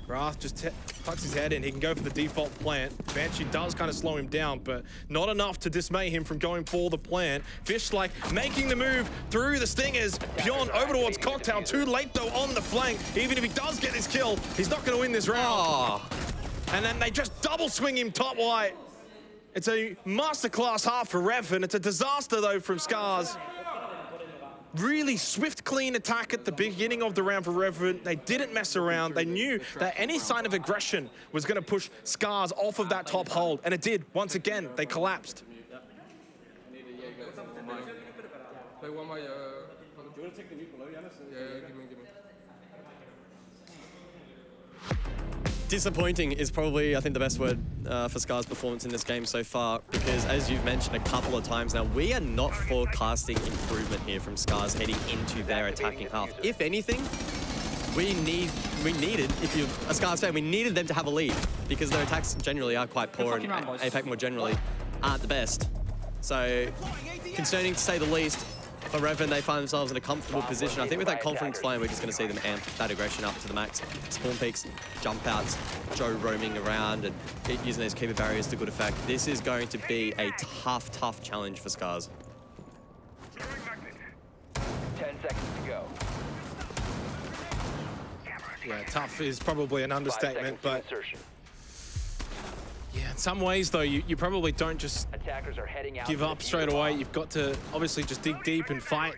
Speaker 4: Wrath just tucks his head in. He can go for the default plant. Banshee does kind of slow him down, but not enough to dismay him from going for the plant. Fishlight making the move through the Stingers. Pyon over towards Cocktail. Too late, though, on the flank. Even if he does get his kill, he's not going to win this round.
Speaker 5: Oh.
Speaker 4: And then they just double swing him top white. It's a masterclass half for Revan. It's a disaster, though, from SCARZ. Really swift, clean attack at the beginning of the round for Revan. They didn't mess around. They knew that any sign of aggression was going to push SCARZ off of that top hold. And it did. Once again, they collapsed.
Speaker 5: Disappointing is probably, I think, the best word for SCARZ' performance in this game so far, because as you've mentioned a couple of times now, we are not forecasting improvement here from SCARZ heading into their attacking half. If anything, we needed, if you're a SCARZ fan, we needed them to have a lead, because their attacks generally are quite poor, and APAC more generally aren't the best. So, concerning to say the least. For Revan, they find themselves in a comfortable position. I think with that confidence flying, we're just going to see them amp that aggression up to the max. Spawn peaks, jump outs, Joe roaming around and using those keeper barriers to good effect. This is going to be a tough, tough challenge for SCARZ.
Speaker 6: 10 seconds to go.
Speaker 4: Yeah, tough is probably an
Speaker 6: 5
Speaker 4: understatement,
Speaker 6: seconds to
Speaker 4: but
Speaker 6: insertion.
Speaker 4: yeah, in some ways, though, you probably don't just
Speaker 6: Attackers are heading out
Speaker 4: give
Speaker 6: to
Speaker 4: up
Speaker 6: defuse
Speaker 4: straight
Speaker 6: the
Speaker 4: away.
Speaker 6: bomb.
Speaker 4: You've got to obviously just dig deep and fight.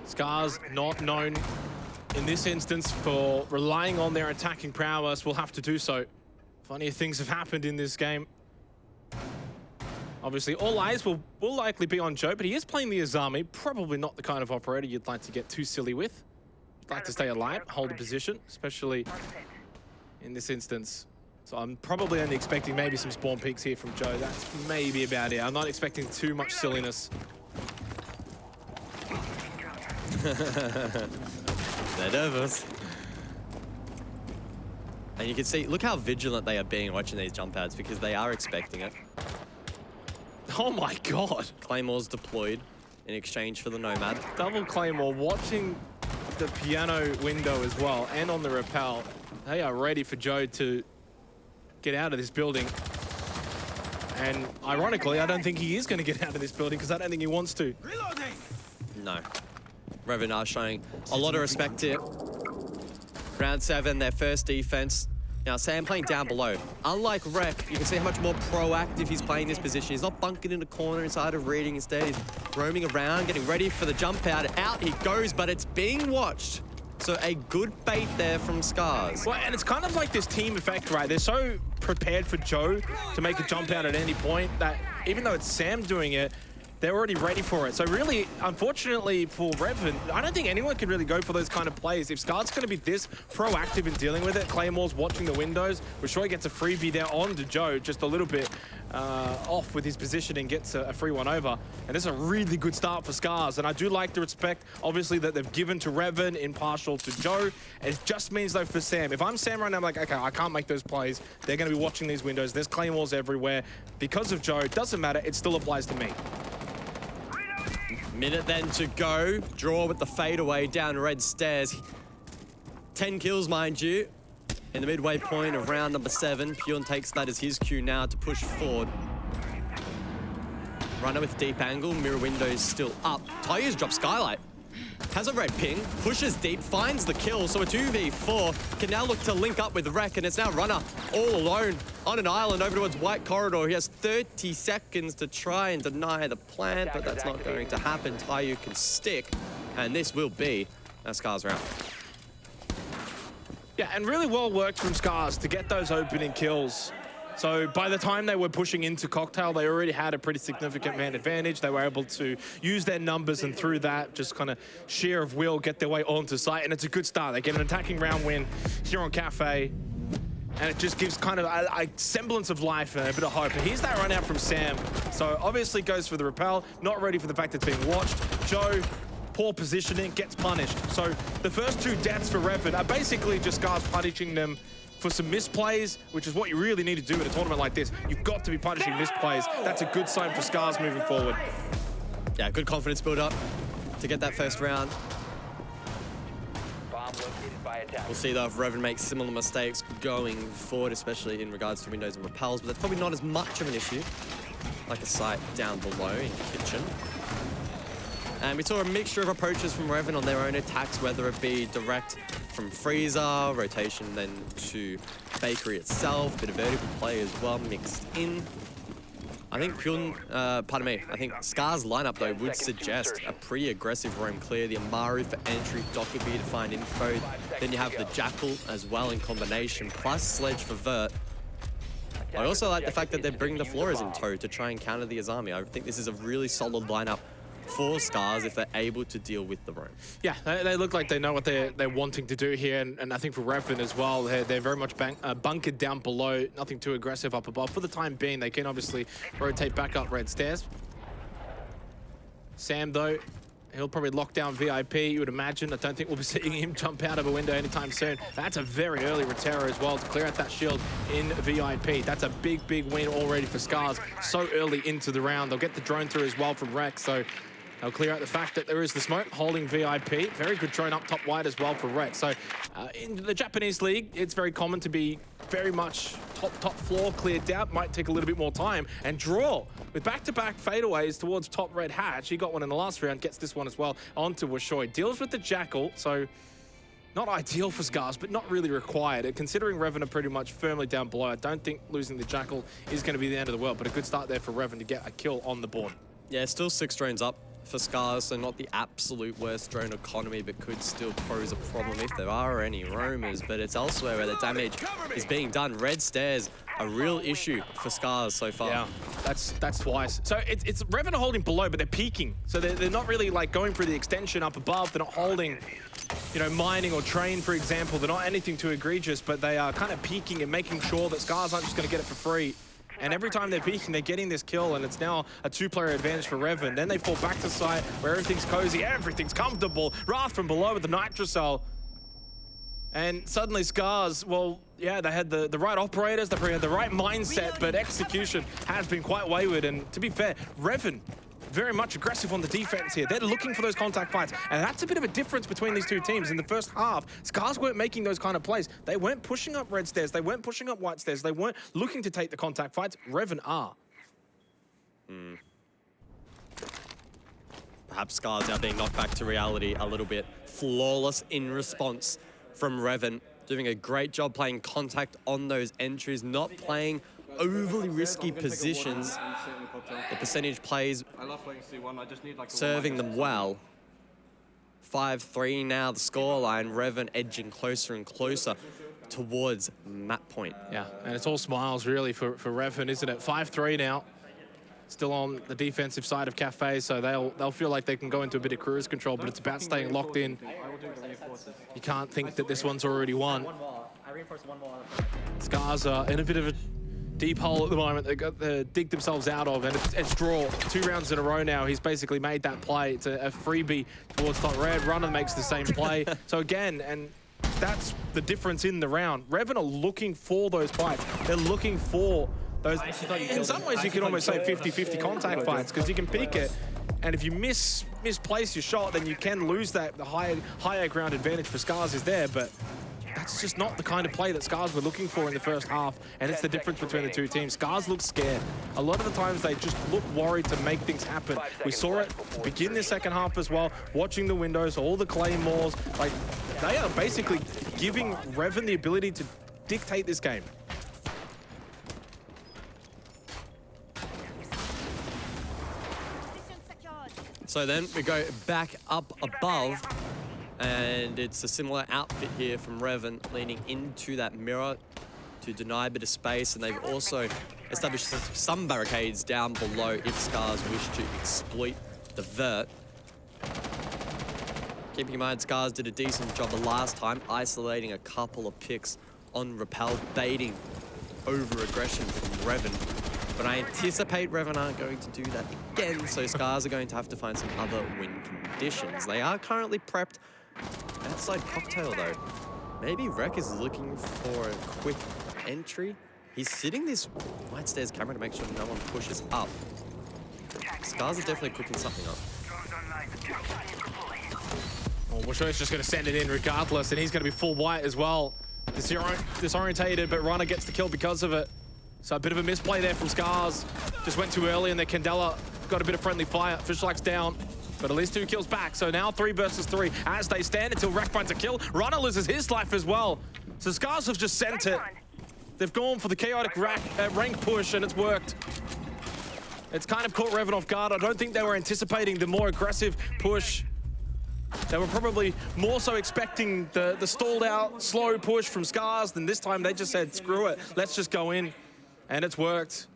Speaker 4: SCARZ not known in this instance for relying on their attacking prowess. Will have to do so. Funnier things have happened in this game. Obviously, all eyes will likely be on Joe, but he is playing the Azami. Probably not the kind of operator you'd like to get too silly with. You'd like to stay alive, hold a position, especially in this instance. So I'm probably only expecting maybe some spawn peaks here from Joe. That's maybe about it. I'm not expecting too much silliness.
Speaker 5: They're nervous. And you can see, look how vigilant they are being watching these jump outs, because they are expecting it.
Speaker 4: Oh my God.
Speaker 5: Claymore's deployed in exchange for the Nomad.
Speaker 4: Double Claymore watching the piano window as well, and on the rappel. They are ready for Joe to get out of this building. And ironically, I don't think he is going to get out of this building, because I don't think he wants to.
Speaker 5: No. Revan are showing a lot of respect here. Round 7, their first defense. Now, Sam playing down below. Unlike Rek, you can see how much more proactive he's playing this position. He's not bunking in the corner inside of reading. Instead, he's roaming around, getting ready for the jump out. Out he goes, but it's being watched. So a good bait there from SCARZ.
Speaker 4: Well, and it's kind of like this team effect, right? They're so prepared for Joe to make a jump out at any point that even though it's Sam doing it, they're already ready for it. So really, unfortunately for Revan, I don't think anyone can really go for those kind of plays. If SCARZ's going to be this proactive in dealing with it, Claymore's watching the windows, we're sure he gets a freebie there on to Joe, just a little bit off with his positioning, gets a free one over. And this is a really good start for SCARZ. And I do like the respect, obviously, that they've given to Revan, impartial to Joe. It just means, though, for Sam, if I'm Sam right now, I'm like, okay, I can't make those plays. They're going to be watching these windows. There's Claymores everywhere. Because of Joe, it doesn't matter. It still applies to me.
Speaker 5: Minute then to go. Draw with the fadeaway down red stairs. 10 kills, mind you. In the midway point of round number 7, Pyon takes that as his cue now to push forward. Runner with deep angle, mirror windows still up. Tigers drop Skylight. Has a red ping, pushes deep, finds the kill, so a 2v4 can now look to link up with Rek, and it's now Runner all alone on an island over towards White Corridor. He has 30 seconds to try and deny the plant, but that's not going to happen. Taiyu can stick, and this will be a SCARZ round.
Speaker 4: Yeah, and really well worked from SCARZ to get those opening kills. So by the time they were pushing into Cocktail, they already had a pretty significant man advantage. They were able to use their numbers and through that, just kind of sheer of will, get their way onto site. And it's a good start. They get an attacking round win here on Kafe. And it just gives kind of a semblance of life and a bit of hope. And here's that run out from Sam. So obviously goes for the repel, not ready for the fact it's being watched. Joe, poor positioning, gets punished. So the first 2 deaths for Revan are basically just SCARZ punishing them for some misplays, which is what you really need to do in a tournament like this. You've got to be punishing misplays. That's a good sign for SCARZ moving forward.
Speaker 5: Yeah, good confidence build up to get that first round.
Speaker 6: Bomb located by attack.
Speaker 5: We'll see though if Revan makes similar mistakes going forward, especially in regards to windows and repels, but that's probably not as much of an issue like a site down below in Kitchen. And we saw a mixture of approaches from Revan on their own attacks, whether it be direct from Freezer, rotation then to Bakery itself, bit of vertical play as well mixed in. I think I think SCARZ lineup though would suggest a pretty aggressive roam clear. The Amaru for entry, Dokkaebi to find info. Then you have the Jackal as well in combination, plus Sledge for vert. I also like the fact that they're bringing the Floras in tow to try and counter the Azami. I think this is a really solid lineup for SCARZ if they're able to deal with the roam.
Speaker 4: Yeah, they look like they know what they're wanting to do here, and I think for Revan as well, they're very much bunkered down below, nothing too aggressive up above. For the time being, they can obviously rotate back up red stairs. Sam, though, he'll probably lock down VIP, you would imagine. I don't think we'll be seeing him jump out of a window anytime soon. That's a very early Rotero as well to clear out that shield in VIP. That's a big, big win already for SCARZ so early into the round. They'll get the drone through as well from Rex, so they'll clear out the fact that there is the smoke holding VIP. Very good drone up top wide as well for Rex. So in the Japanese league, it's very common to be very much top floor cleared out. Might take a little bit more time and draw. With back-to-back fadeaways towards top red hatch, he got one in the last round, gets this one as well onto Washoy. Deals with the Jackal, so not ideal for SCARZ, but not really required. Considering Revan are pretty much firmly down below, I don't think losing the Jackal is going to be the end of the world, but a good start there for Revan to get a kill on the board.
Speaker 5: Yeah, still 6 drones up for SCARZ, so not the absolute worst drone economy, but could still pose a problem if there are any roamers, but it's elsewhere where the damage is being done. Red stairs, a real issue for SCARZ so far.
Speaker 4: Yeah, that's twice. So it's Revan are holding below, but they're peeking. So they're not really like going for the extension up above. They're not holding, you know, mining or train, for example. They're not anything too egregious, but they are kind of peeking and making sure that SCARZ aren't just going to get it for free. And every time they're peeking, they're getting this kill, and it's now a 2-player advantage for Revan. Then they fall back to site where everything's cozy, everything's comfortable. Wrath from below with the Nitrocell. And suddenly SCARZ, well, yeah, they had the right operators, they probably had the right mindset, but execution has been quite wayward. And to be fair, Revan, very much aggressive on the defense here. They're looking for those contact fights, and that's a bit of a difference between these two teams. In the first half, SCARZ weren't making those kind of plays. They weren't pushing up red stairs, they weren't pushing up white stairs, they weren't looking to take the contact fights. Revan are.
Speaker 5: Perhaps SCARZ now being knocked back to reality a little bit. Flawless in response from Revan, doing a great job playing contact on those entries, not playing overly risky positions. The percentage plays serving them well. 5-3 now, the scoreline. Revan edging closer and closer towards map point.
Speaker 4: Yeah, and it's all smiles really for Revan, isn't it? 5-3 now. Still on the defensive side of Kafe, so they'll feel like they can go into a bit of cruise control, but it's about staying locked in. You can't think that this one's already won. SCARZ are in a bit of a deep hole at the moment. They got to dig themselves out of, and it's draw. 2 rounds in a row now. He's basically made that play. It's a freebie towards top red. Runner makes the same play. So again, and that's the difference in the round. Revan are looking for those fights. They're looking for those. In some ways, you could almost say 50-50 contact fights, because you can peek it, and if you misplace your shot, then you can lose that. The higher ground advantage for SCARZ is there, but that's just not the kind of play that SCARZ were looking for in the first half, and it's the difference between the two teams. SCARZ look scared. A lot of the times they just look worried to make things happen. We saw it begin the second half as well, watching the windows, all the claymores. Like, they are basically giving Revan the ability to dictate this game.
Speaker 5: So then we go back up above, and it's a similar outfit here from Revan, leaning into that mirror to deny a bit of space, and they've also established some barricades down below if SCARZ wish to exploit the vert. Keeping in mind, SCARZ did a decent job the last time, isolating a couple of picks on Repel, baiting over-aggression from Revan. But I anticipate Revan aren't going to do that again, so SCARZ are going to have to find some other win conditions. They are currently prepped outside Cocktail, though. Maybe Rek is looking for a quick entry. He's sitting this white stairs camera to make sure no one pushes up. SCARZ are definitely cooking something up.
Speaker 4: Well, Washo's just going to send it in regardless, and he's going to be full white as well. Disorientated, but Runner gets the kill because of it. So a bit of a misplay there from SCARZ. Just went too early, and then Candela got a bit of friendly fire. Fishlike's down, but at least 2 kills back. So now 3 versus 3 as they stand until Rek finds a kill. Runner loses his life as well. So SCARZ have just sent it. They've gone for the chaotic rank push, and it's worked. It's kind of caught Revan off guard. I don't think they were anticipating the more aggressive push. They were probably more so expecting the stalled out, slow push from SCARZ, than this time they just said, screw it, let's just go in. And it's worked.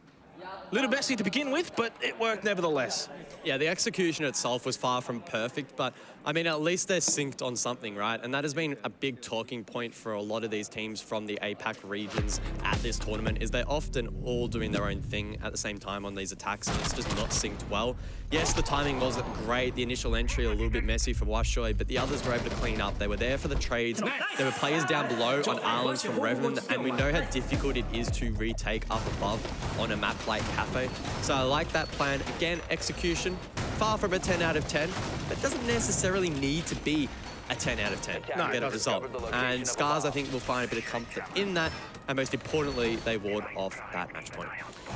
Speaker 4: A little messy to begin with, but it worked nevertheless.
Speaker 5: Yeah, the execution itself was far from perfect, but I mean, at least they're synced on something, right? And that has been a big talking point for a lot of these teams from the APAC regions at this tournament, is they're often all doing their own thing at the same time on these attacks, and it's just not synced well. Yes, the timing wasn't great, the initial entry a little bit messy for Washoy, but the others were able to clean up. They were there for the trades. There were players down below on islands from Revan, and we know how difficult it is to retake up above on a map like Kafe. So I like that plan. Again, execution, far from a 10 out of 10, but doesn't necessarily need to be a 10 out of 10 to get a result. And SCARZ, I think, will find a bit of comfort in that, and most importantly, they ward off that match point.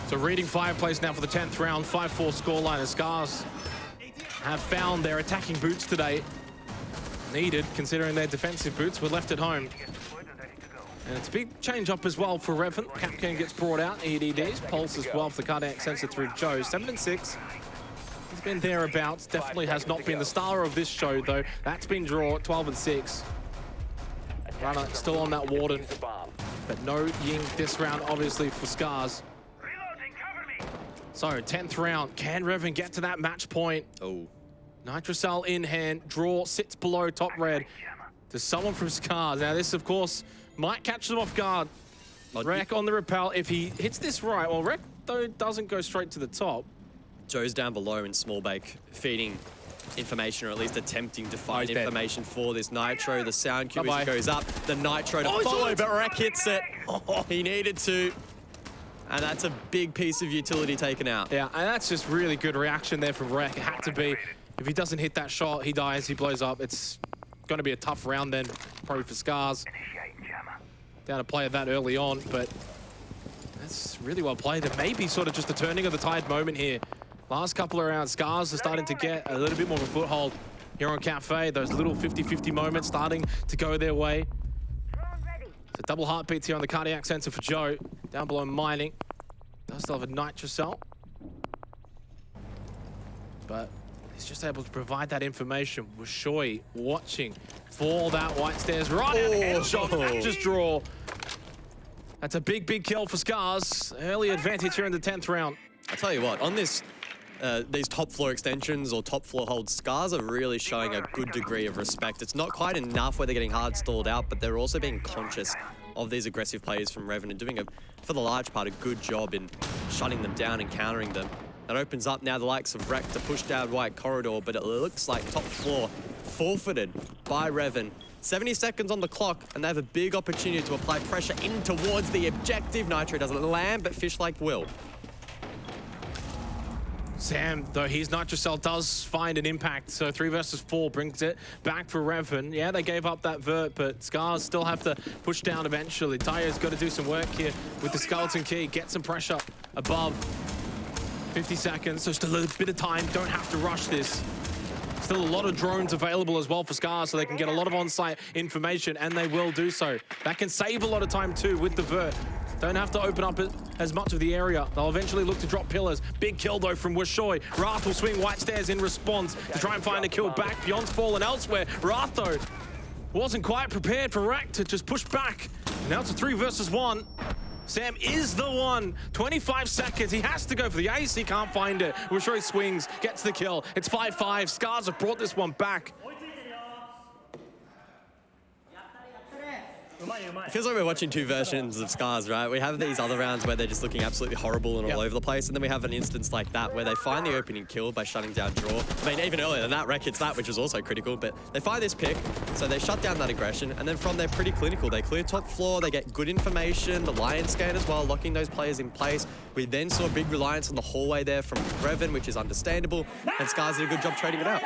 Speaker 4: So reading fireplace now for the 10th round, 5-4 scoreline, as SCARZ have found their attacking boots today. Needed, considering their defensive boots were left at home. And it's a big change up as well for Revan. Capcan gets brought out, EDDs, Pulse as well for the cardiac sensor through Joe. 7-6. He's been thereabouts. Definitely has not been the star of this show, though. That's been draw, 12-6. Runner still on that Warden, but no Ying this round, obviously, for SCARZ. So, 10th round. Can Revan get to that match point?
Speaker 5: Oh.
Speaker 4: Nitrocell in hand. Draw sits below top red. To someone from SCARZ. Now, this, of course, might catch them off guard. Rek on the Repel. If he hits this right, well, Rek, though, doesn't go straight to the top.
Speaker 5: Joe's down below in small bake, feeding information, or at least attempting to find information for this Nitro. The sound cue goes up. The Nitro to follow, but Rek hits it. He needed to. And that's a big piece of utility taken out.
Speaker 4: Yeah, and that's just really good reaction there from Rek. It had to be. If he doesn't hit that shot, he dies, he blows up. It's going to be a tough round then, probably for SCARZ. Down a player that early on, but that's really well played. There may be sort of just a turning of the tide moment here. Last couple of rounds, SCARZ are starting to get a little bit more of a foothold here on Kafe. Those little 50-50 moments starting to go their way. It's a double heartbeats here on the cardiac sensor for Joe. Down below mining. Does still have a Nitrocell. But he's just able to provide that information. Washoy watching for that white stairs. Right out, headshot, just draw. That's a big, big kill for SCARZ. Early advantage here in the 10th round.
Speaker 5: I tell you what, on this, these top floor extensions or top floor holds, SCARZ are really showing a good degree of respect. It's not quite enough where they're getting hard stalled out, but they're also being conscious of these aggressive players from Revan and doing, for the large part, a good job in shutting them down and countering them. That opens up now the likes of Rek to push down white corridor, but it looks like top floor forfeited by Revan. 70 seconds on the clock, and they have a big opportunity to apply pressure in towards the objective. Nitro doesn't land, but Fishlike will.
Speaker 4: Sam, though, his Nitro Cell does find an impact, so 3 versus 4 brings it back for Revan. Yeah, they gave up that vert, but SCARZ still have to push down eventually. Tayo's got to do some work here with the Skeleton Key, get some pressure above 50 seconds, so just a little bit of time, don't have to rush this. Still a lot of drones available as well for SCARZ, so they can get a lot of on-site information, and they will do so. That can save a lot of time too with the vert. Don't have to open up as much of the area. They'll eventually look to drop pillars. Big kill though from Wishoy. Wrath will swing white stairs in response to try and find a kill back. Beyond's fallen elsewhere. Wrath though wasn't quite prepared for Rack to just push back. Now it's a 3 versus 1. Sam is the one. 25 seconds. He has to go for the ace. He can't find it. Wishoy swings, gets the kill. It's 5-5. SCARZ have brought this one back.
Speaker 5: It feels like we're watching 2 versions of SCARZ, right? We have these other rounds where they're just looking absolutely horrible and all over the place, and then we have an instance like that where they find the opening kill by shutting down draw. I mean, even earlier than that, Rek hits that, which was also critical, but they find this pick, so they shut down that aggression, and then from there, pretty clinical. They clear top floor, they get good information, the Lion scan as well, locking those players in place. We then saw a big reliance on the hallway there from Revan, which is understandable, and SCARZ did a good job trading it out.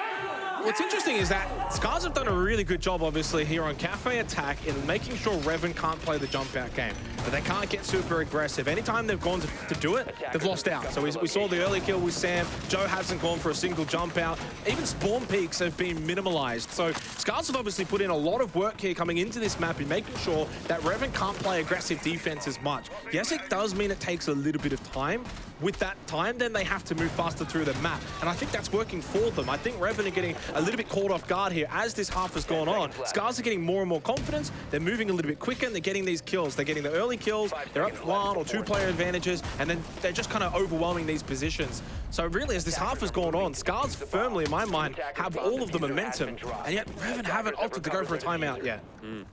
Speaker 4: What's interesting is that SCARZ have done a really good job, obviously, here on Kafe Attack in making sure Revan can't play the jump out game. But they can't get super aggressive. Anytime they've gone to do it, they've lost out. So we saw the early kill with Sam. Joe hasn't gone for a single jump out. Even spawn peaks have been minimalized. So SCARZ have obviously put in a lot of work here coming into this map in making sure that Revan can't play aggressive defense as much. Yes, it does mean it takes a little bit of time. With that time, then they have to move faster through the map. And I think that's working for them. I think Revan are getting a little bit caught off guard here as this half has gone on. SCARZ are getting more and more confidence. They're moving a little bit quicker and they're getting these kills. They're getting the early kills. They're up 1 or 2 player advantages. And then they're just kind of overwhelming these positions. So really, as this half has gone on, SCARZ firmly, in my mind, have all of the momentum. And yet, Revan haven't opted to go for a timeout yet.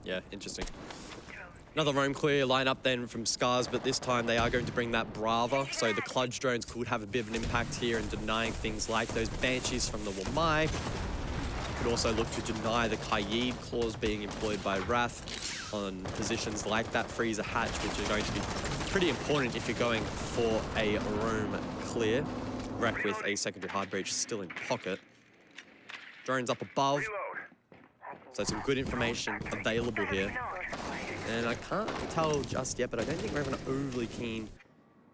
Speaker 5: Yeah, interesting. Another roam clear lineup then from SCARZ, but this time they are going to bring that Brava, so the Kludge drones could have a bit of an impact here in denying things like those Banshees from the Wamai. Could also look to deny the Kaid clause being employed by Wrath on positions like that Freezer Hatch, which are going to be pretty important if you're going for a roam clear. Wreck with a secondary hard breach still in pocket. Drones up above, so some good information available here. And I can't tell just yet, but I don't think Revan are overly keen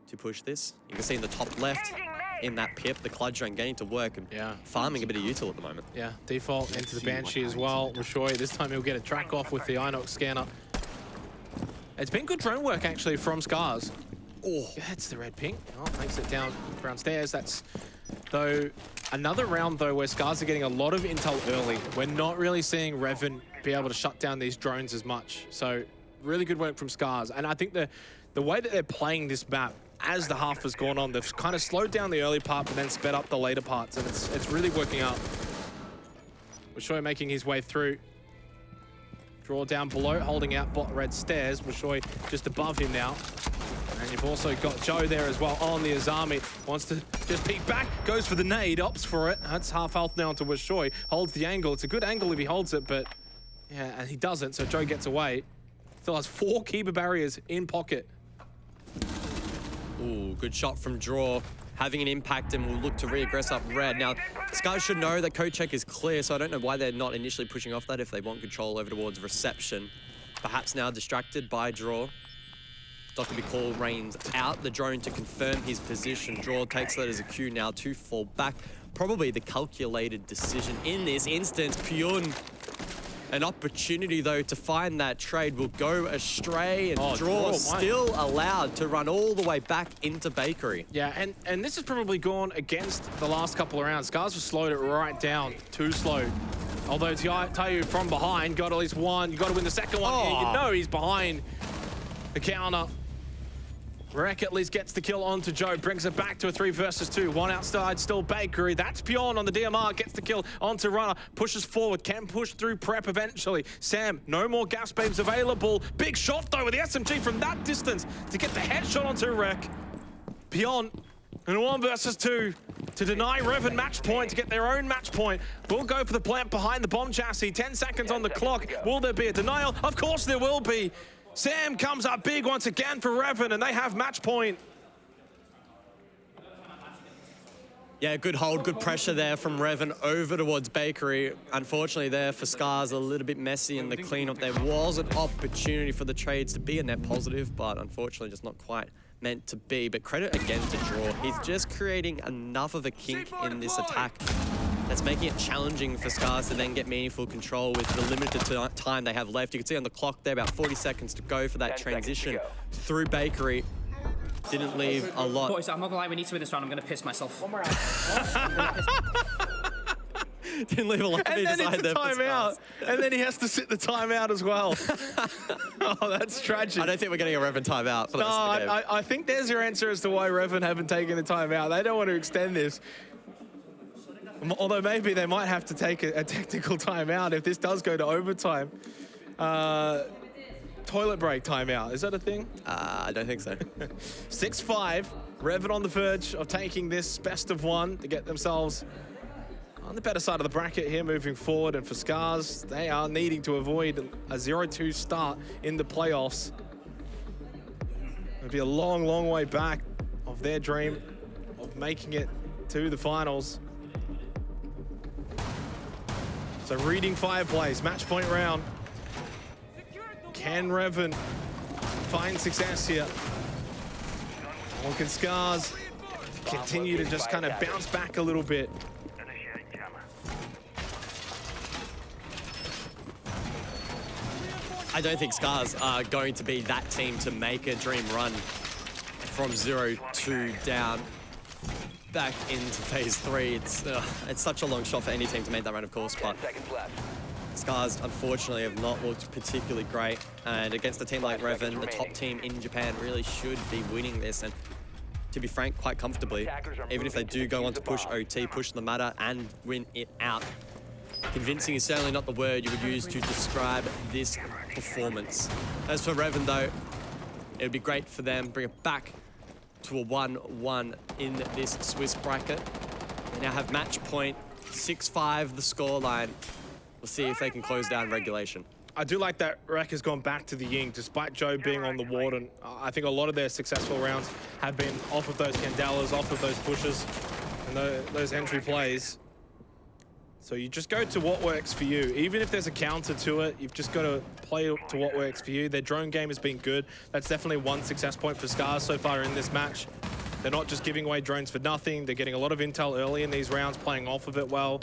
Speaker 5: to push this. You can see in the top left, in that pip, the Kludge drone getting to work and farming a bit of util at the moment.
Speaker 4: Yeah, default into the Banshee as well. Wishoy, this time he'll get a track off with the Inox scanner. It's been good drone work, actually, from SCARZ. Oh, that's the red ping. Oh, makes it downstairs. That's, though, another round, though, where SCARZ are getting a lot of intel early. We're not really seeing Revan be able to shut down these drones as much. So, really good work from SCARZ. And I think the way that they're playing this map, as the half has gone on, they've kind of slowed down the early part, but then sped up the later parts, and it's really working out. Wishoy making his way through. Draw down below, holding out bot red stairs. Wishoy just above him now. And you've also got Joe there as well on the Azami. Wants to just peek back, goes for the nade, opts for it. That's half health now to Wishoy. Holds the angle. It's a good angle if he holds it, but yeah, and he doesn't, so Joe gets away. Still has 4 keeper barriers in pocket.
Speaker 5: Ooh, good shot from Draw. Having an impact and will look to re-aggress up red. Now, SCARZ should know that code check is clear, so I don't know why they're not initially pushing off that if they want control over towards reception. Perhaps now distracted by Draw. Dr. Bicall reins out the drone to confirm his position. Draw takes that as a cue now to fall back. Probably the calculated decision in this instance. Pyun, an opportunity though to find that trade will go astray, and Draw still allowed to run all the way back into Bakery.
Speaker 4: Yeah, and this has probably gone against the last couple of rounds. SCARZ have slowed it right down, too slow. Although Tayu from behind got at least one. You got to win the second one. Here. You know he's behind the counter. Rek at least gets the kill onto Joe, brings it back to a 3 versus 2. One outside, still Bakery. That's Bjorn on the DMR, gets the kill onto Runner, pushes forward, can push through prep eventually. Sam, no more gas babes available. Big shot though with the SMG from that distance to get the headshot onto Rek. Bjorn in a 1 versus 2 to deny Revan match point, to get their own match point. We'll go for the plant behind the bomb chassis. 10 seconds on the clock. Will there be a denial? Of course there will be. Sam comes up big once again for Revan, and they have match point.
Speaker 5: Yeah, good hold, good pressure there from Revan over towards Bakery. Unfortunately there for SCARZ, a little bit messy in the cleanup. There was an opportunity for the trades to be a net positive, but unfortunately just not quite meant to be. But credit again to Draw. He's just creating enough of a kink in this attack that's making it challenging for SCARZ to then get meaningful control with the limited time they have left. You can see on the clock there about 40 seconds to go for that transition through Bakery. Didn't leave a lot.
Speaker 7: Boys, I'm not gonna lie, we need to win this round. I'm gonna piss myself. One more round.
Speaker 5: Didn't leave a lot
Speaker 4: And then it's a timeout. And then he has to sit the timeout as well. Oh, that's tragic.
Speaker 5: I don't think we're getting a Revan timeout for the rest of the game.
Speaker 4: I think there's your answer as to why Revan haven't taken a timeout. They don't want to extend this. Although maybe they might have to take a technical timeout if this does go to overtime. Toilet break timeout, is that a thing?
Speaker 5: I don't think so.
Speaker 4: 6-5, Revan on the verge of taking this best of one to get themselves on the better side of the bracket here moving forward. And for SCARZ, they are needing to avoid a 0-2 start in the playoffs. It'll be a long, long way back of their dream of making it to the finals. So reading Fireplace, match point round. Can Revan find success here? Or can SCARZ continue to just kind of bounce back a little bit?
Speaker 5: I don't think SCARZ are going to be that team to make a dream run from 0-2 down back into phase 3. It's such a long shot for any team to make that run, of course, but SCARZ, unfortunately, have not looked particularly great. And against a team like Revan, the top team in Japan really should be winning this. And to be frank, quite comfortably, even if they do go on to push OT, push the matter, and win it out. Convincing is certainly not the word you would use to describe this performance. As for Revan, though, it would be great for them, bring it back to a 1-1 in this Swiss bracket. They now have match point, 6-5 the scoreline. We'll see if they can close down regulation.
Speaker 4: I do like that Rek has gone back to the Ying, despite Joe being on the Warden. I think a lot of their successful rounds have been off of those Candelas, off of those pushes, and those entry plays. So you just go to what works for you. Even if there's a counter to it, you've just got to play to what works for you. Their drone game has been good. That's definitely one success point for SCARZ so far in this match. They're not just giving away drones for nothing. They're getting a lot of intel early in these rounds, playing off of it well.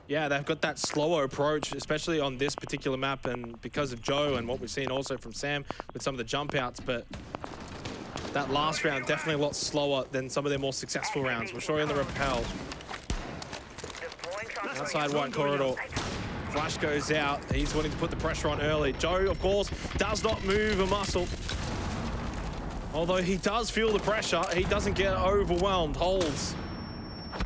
Speaker 4: Yeah, they've got that slower approach, especially on this particular map, and because of Joe and what we've seen also from Sam with some of the jump outs, but that last round definitely a lot slower than some of their more successful rounds. We're showing the rappel. Outside white corridor. Flash goes out. He's wanting to put the pressure on early. Joe, of course, does not move a muscle. Although he does feel the pressure, he doesn't get overwhelmed. Holds.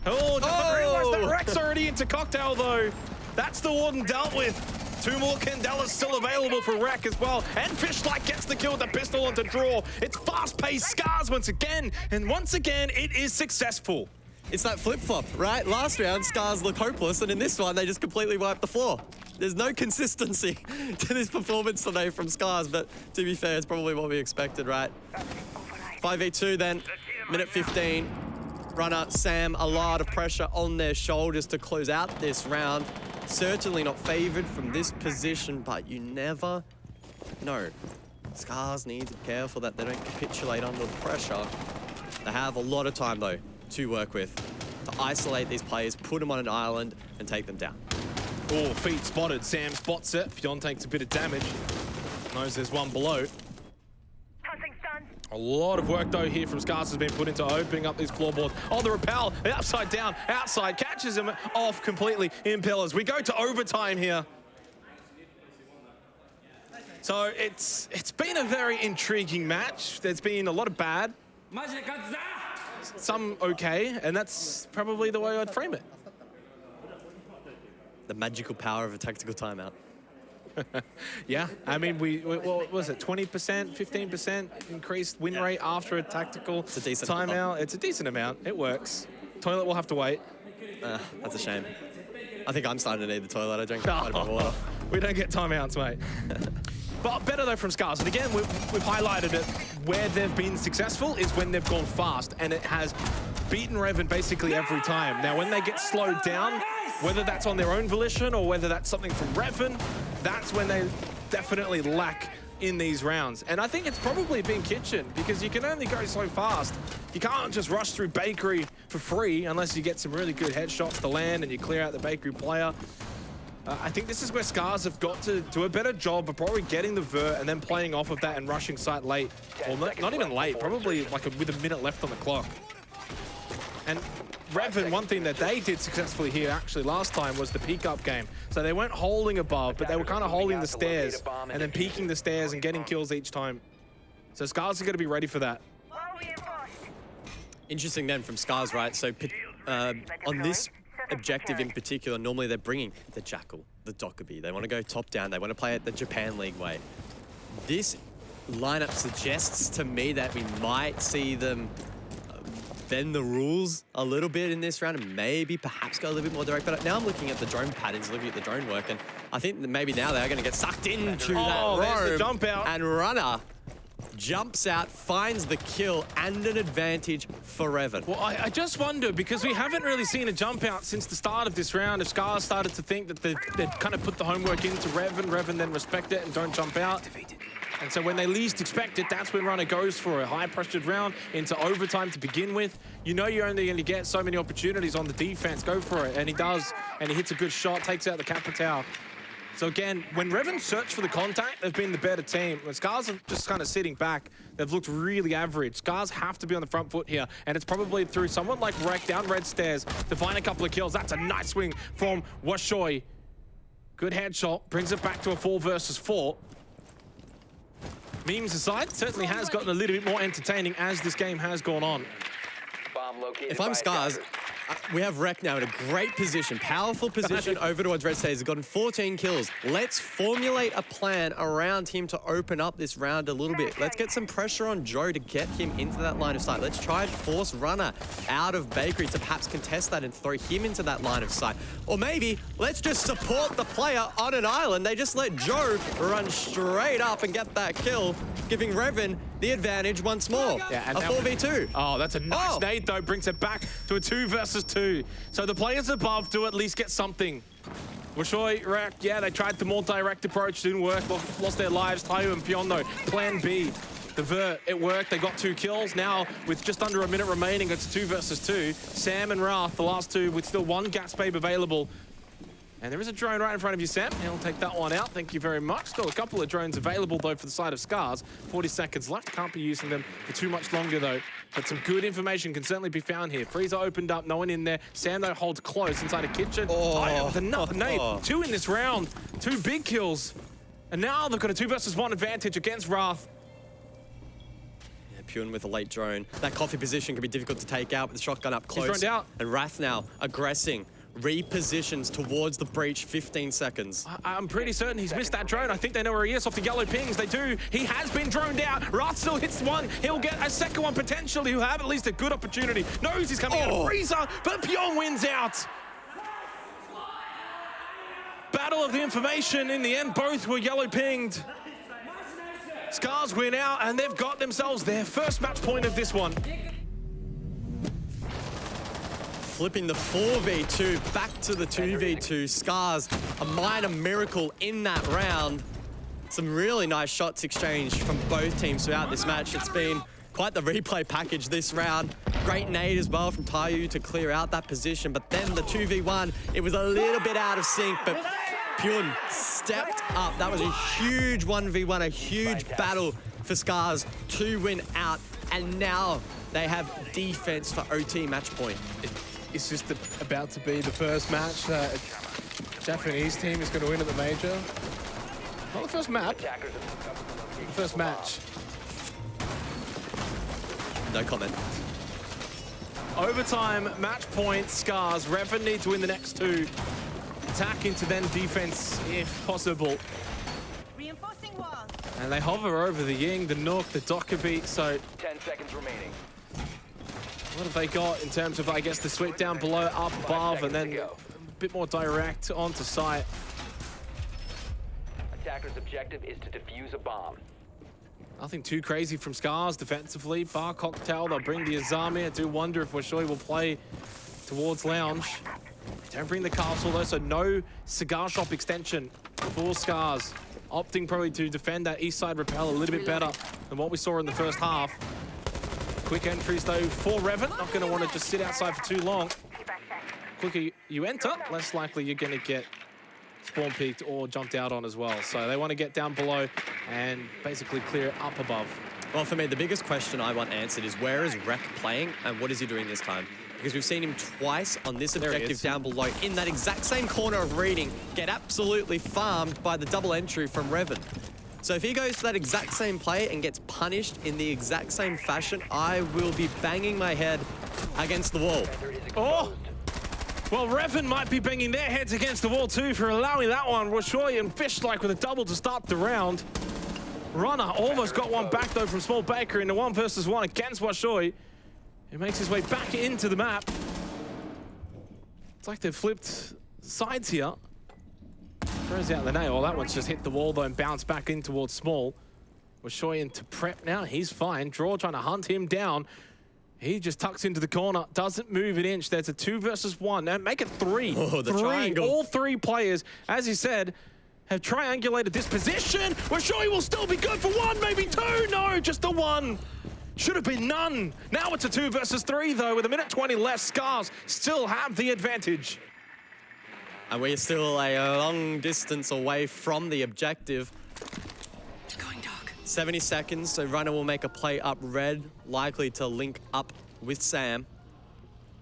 Speaker 4: Oh, doesn't realize that Rek's already into cocktail, though. That's the Warden dealt with. 2 more Candelas still available for Rek as well. And Fishlight gets the kill with the pistol onto Draw. It's fast-paced SCARZ once again. And once again, it is successful.
Speaker 5: It's that flip-flop, right? Last round, SCARZ look hopeless, and in this one, they just completely wiped the floor. There's no consistency to this performance today from SCARZ, but to be fair, it's probably what we expected, right? 5v2 then, minute 15. Runner, Sam, a lot of pressure on their shoulders to close out this round. Certainly not favored from this position, but you never know. SCARZ need to be careful that they don't capitulate under the pressure. They have a lot of time, though, to work with, to isolate these players, put them on an island, and take them down.
Speaker 4: Oh, feet spotted. Sam spots it. Fionn takes a bit of damage. Knows there's one below. A lot of work, though, here from SCARZ has been put into opening up these floorboards. Oh, the rappel, upside down, outside, catches him off completely. Impellers. We go to overtime here. So it's been a very intriguing match. There's been a lot of bad, some okay, and that's probably the way I'd frame it.
Speaker 5: The magical power of a tactical timeout.
Speaker 4: Yeah, I mean, what was it, 20%, 15% increased win rate after a tactical timeout? It's a decent amount. It works. Toilet will have to wait.
Speaker 5: That's a shame. I think I'm starting to need the toilet. I drink quite a bit of water.
Speaker 4: We don't get timeouts, mate. But better though from SCARZ. And again, we've highlighted it. Where they've been successful is when they've gone fast, and it has beaten Revan basically every time. Now, when they get slowed down, whether that's on their own volition or whether that's something from Revan, that's when they definitely lack in these rounds. And I think it's probably been Kitchen, because you can only go so fast. You can't just rush through Bakery for free unless you get some really good headshots to land and you clear out the Bakery player. I think this is where SCARZ have got to do a better job of probably getting the vert and then playing off of that and rushing site late. Well, not even late, probably like with a minute left on the clock. And Revan, one thing that they did successfully here actually last time was the peek up game. So they weren't holding above, but they were kind of holding the stairs and then peeking the stairs and getting kills each time. So SCARZ are going to be ready for that.
Speaker 5: Interesting then from SCARZ, right? So on this objective in particular, normally they're bringing the Jackal, the Dokkaebi. They want to go top down. They want to play it the Japan League way. This lineup suggests to me that we might see them bend the rules a little bit in this round and maybe perhaps go a little bit more direct. But now I'm looking at the drone patterns, looking at the drone work, and I think that maybe now they're going to get sucked into that roam.
Speaker 4: There's the jump out.
Speaker 5: And Runner jumps out, finds the kill, and an advantage for Revan.
Speaker 4: Well, I just wonder, because we haven't really seen a jump out since the start of this round. If SCARZ started to think that they'd kind of put the homework into Revan then respect it and don't jump out. And so when they least expect it, that's when Runner goes for a high-pressured round into overtime to begin with. You know you're only going to get so many opportunities on the defense. Go for it. And he does. And he hits a good shot, takes out the Capitao. So again, when Revan search for the contact, they've been the better team. When SCARZ are just kind of sitting back, they've looked really average. SCARZ have to be on the front foot here, and it's probably through someone like Rek down red stairs to find a couple of kills. That's a nice swing from Washoy. Good headshot, brings it back to a 4 versus 4. Memes aside, certainly has gotten a little bit more entertaining as this game has gone on.
Speaker 5: If I'm SCARZ, we have Rek now in a great position, powerful position over towards red stairs. He's gotten 14 kills. Let's formulate a plan around him to open up this round a little bit. Let's get some pressure on Joe to get him into that line of sight. Let's try and force Runner out of Bakery to perhaps contest that and throw him into that line of sight. Or maybe let's just support the player on an island. They just let Joe run straight up and get that kill, giving Revan the advantage once more.
Speaker 4: Yeah, and
Speaker 5: a 4v2.
Speaker 4: Oh, that's a nice nade though. Brings it back to a 2 versus 2. So the players above do at least get something. Washoy, Rek, yeah, they tried the more direct approach, didn't work, lost their lives. Tayo and Pion though, plan B. The vert, it worked, they got 2 kills. Now, with just under a minute remaining, it's 2 versus 2. Sam and Wrath, the last 2, with still 1 gas babe available. And there is a drone right in front of you, Sam. He'll take that one out. Thank you very much. Still a couple of drones available, though, for the side of SCARZ. 40 seconds left. Can't be using them for too much longer, though. But some good information can certainly be found here. Freezer opened up. No one in there. Sam, though, holds close inside a kitchen. Oh, with another nade. 2 in this round. 2 big kills. And now they've got a 2 versus 1 advantage against Wrath.
Speaker 5: Pune with a late drone. That Kafe position can be difficult to take out with the shotgun up close.
Speaker 4: He's droned out.
Speaker 5: And Wrath now aggressing. Repositions towards the breach, 15 seconds.
Speaker 4: I'm pretty certain he's missed that drone. I think they know where he is off the yellow pings. They do. He has been droned out. Wrath still hits one. He'll get a second one potentially. He'll have at least a good opportunity. Knows he's coming out of Freezer, but Pyong wins out. Battle of the information. In the end, both were yellow pinged. SCARZ win out, and they've got themselves their first match point of this one.
Speaker 5: Flipping the 4v2 back to the 2v2. SCARZ, a minor miracle in that round. Some really nice shots exchanged from both teams throughout this match. It's been quite the replay package this round. Great nade as well from Tayu to clear out that position. But then the 2v1, it was a little bit out of sync, but Pyun stepped up. That was a huge 1v1, a huge battle for SCARZ to win out. And now they have defense for OT match point.
Speaker 4: It's just about to be the first match that Japanese team is going to win at the major. Not the first map, the first match.
Speaker 5: No comment.
Speaker 4: Overtime, match point, SCARZ. Revan need to win the next 2. Attack into then defense if possible.
Speaker 8: Reinforcing wall.
Speaker 4: And they hover over the Ying, the Nook, the Dokkaebi, so
Speaker 6: 10 seconds remaining.
Speaker 4: what have they got in terms of, I guess, the sweep down below, up above, and then a bit more direct onto site.
Speaker 6: attacker's objective is to defuse a bomb.
Speaker 4: Nothing too crazy from SCARZ defensively. Bar cocktail, they'll bring the Azami. I do wonder if Washoy will play towards Lounge. Don't bring the castle though, so no cigar shop extension for SCARZ. Opting probably to defend that east side rappel a little bit better than what we saw in the first half. Quick entries though for Revan. Not going to want to just sit outside for too long. Quicker you enter, less likely you're going to get spawn peeked or jumped out on as well. So they want to get down below and basically clear it up above.
Speaker 5: Well, for me, the biggest question I want answered is where is Rek playing and what is he doing this time? Because we've seen him twice on this objective down below in that exact same corner of reading get absolutely farmed by the double entry from Revan. So if he goes to that exact same play and gets punished in the exact same fashion, I will be banging my head against the wall.
Speaker 4: Oh! Well, Revan might be banging their heads against the wall too for allowing that one. Washoy and Fishlike with a double to start the round. Runner almost got one back though from Small Baker in the 1 versus 1 against Washoy. He makes his way back into the map. It's like they've flipped sides here. Throws out the nail. Well, that one's just hit the wall though and bounced back in towards Small. Washoy into prep now. He's fine. Draw trying to hunt him down. He just tucks into the corner, doesn't move an inch. There's a 2 versus 1. Now make it 3.
Speaker 5: Oh, the triangle.
Speaker 4: All 3 players, as he said, have triangulated this position. Washoy will still be good for 1, maybe 2. No, just the 1. Should have been none. Now it's a 2 versus 3 though. With a minute 20 left, SCARZ still have the advantage.
Speaker 5: And we're still a long distance away from the objective. 70 seconds, so Runner will make a play up red, likely to link up with Sam,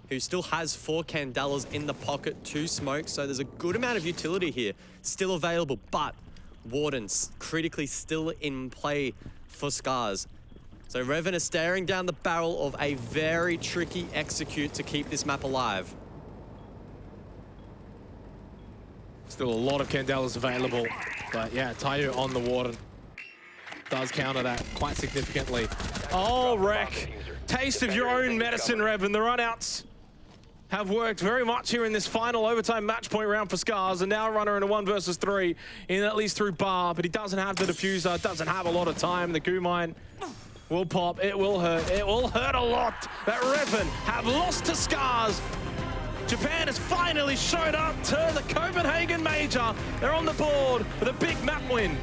Speaker 5: who still has 4 Candelas in the pocket to smoke, so there's a good amount of utility here still available, but Warden's critically still in play for SCARZ. So Revan is staring down the barrel of a very tricky execute to keep this map alive.
Speaker 4: Still a lot of Candelas available, but yeah, Tayo on the Warden does counter that quite significantly. Oh, Rek. Taste of your own medicine, Revan. The runouts have worked very much here in this final overtime match point round for SCARZ, and now Runner in a 1 versus 3, in at least through bar, but he doesn't have the diffuser, doesn't have a lot of time. The goo mine will pop. It will hurt. It will hurt a lot that Revan have lost to SCARZ. Japan has finally showed up to the Copenhagen Major. They're on the board with a big map win.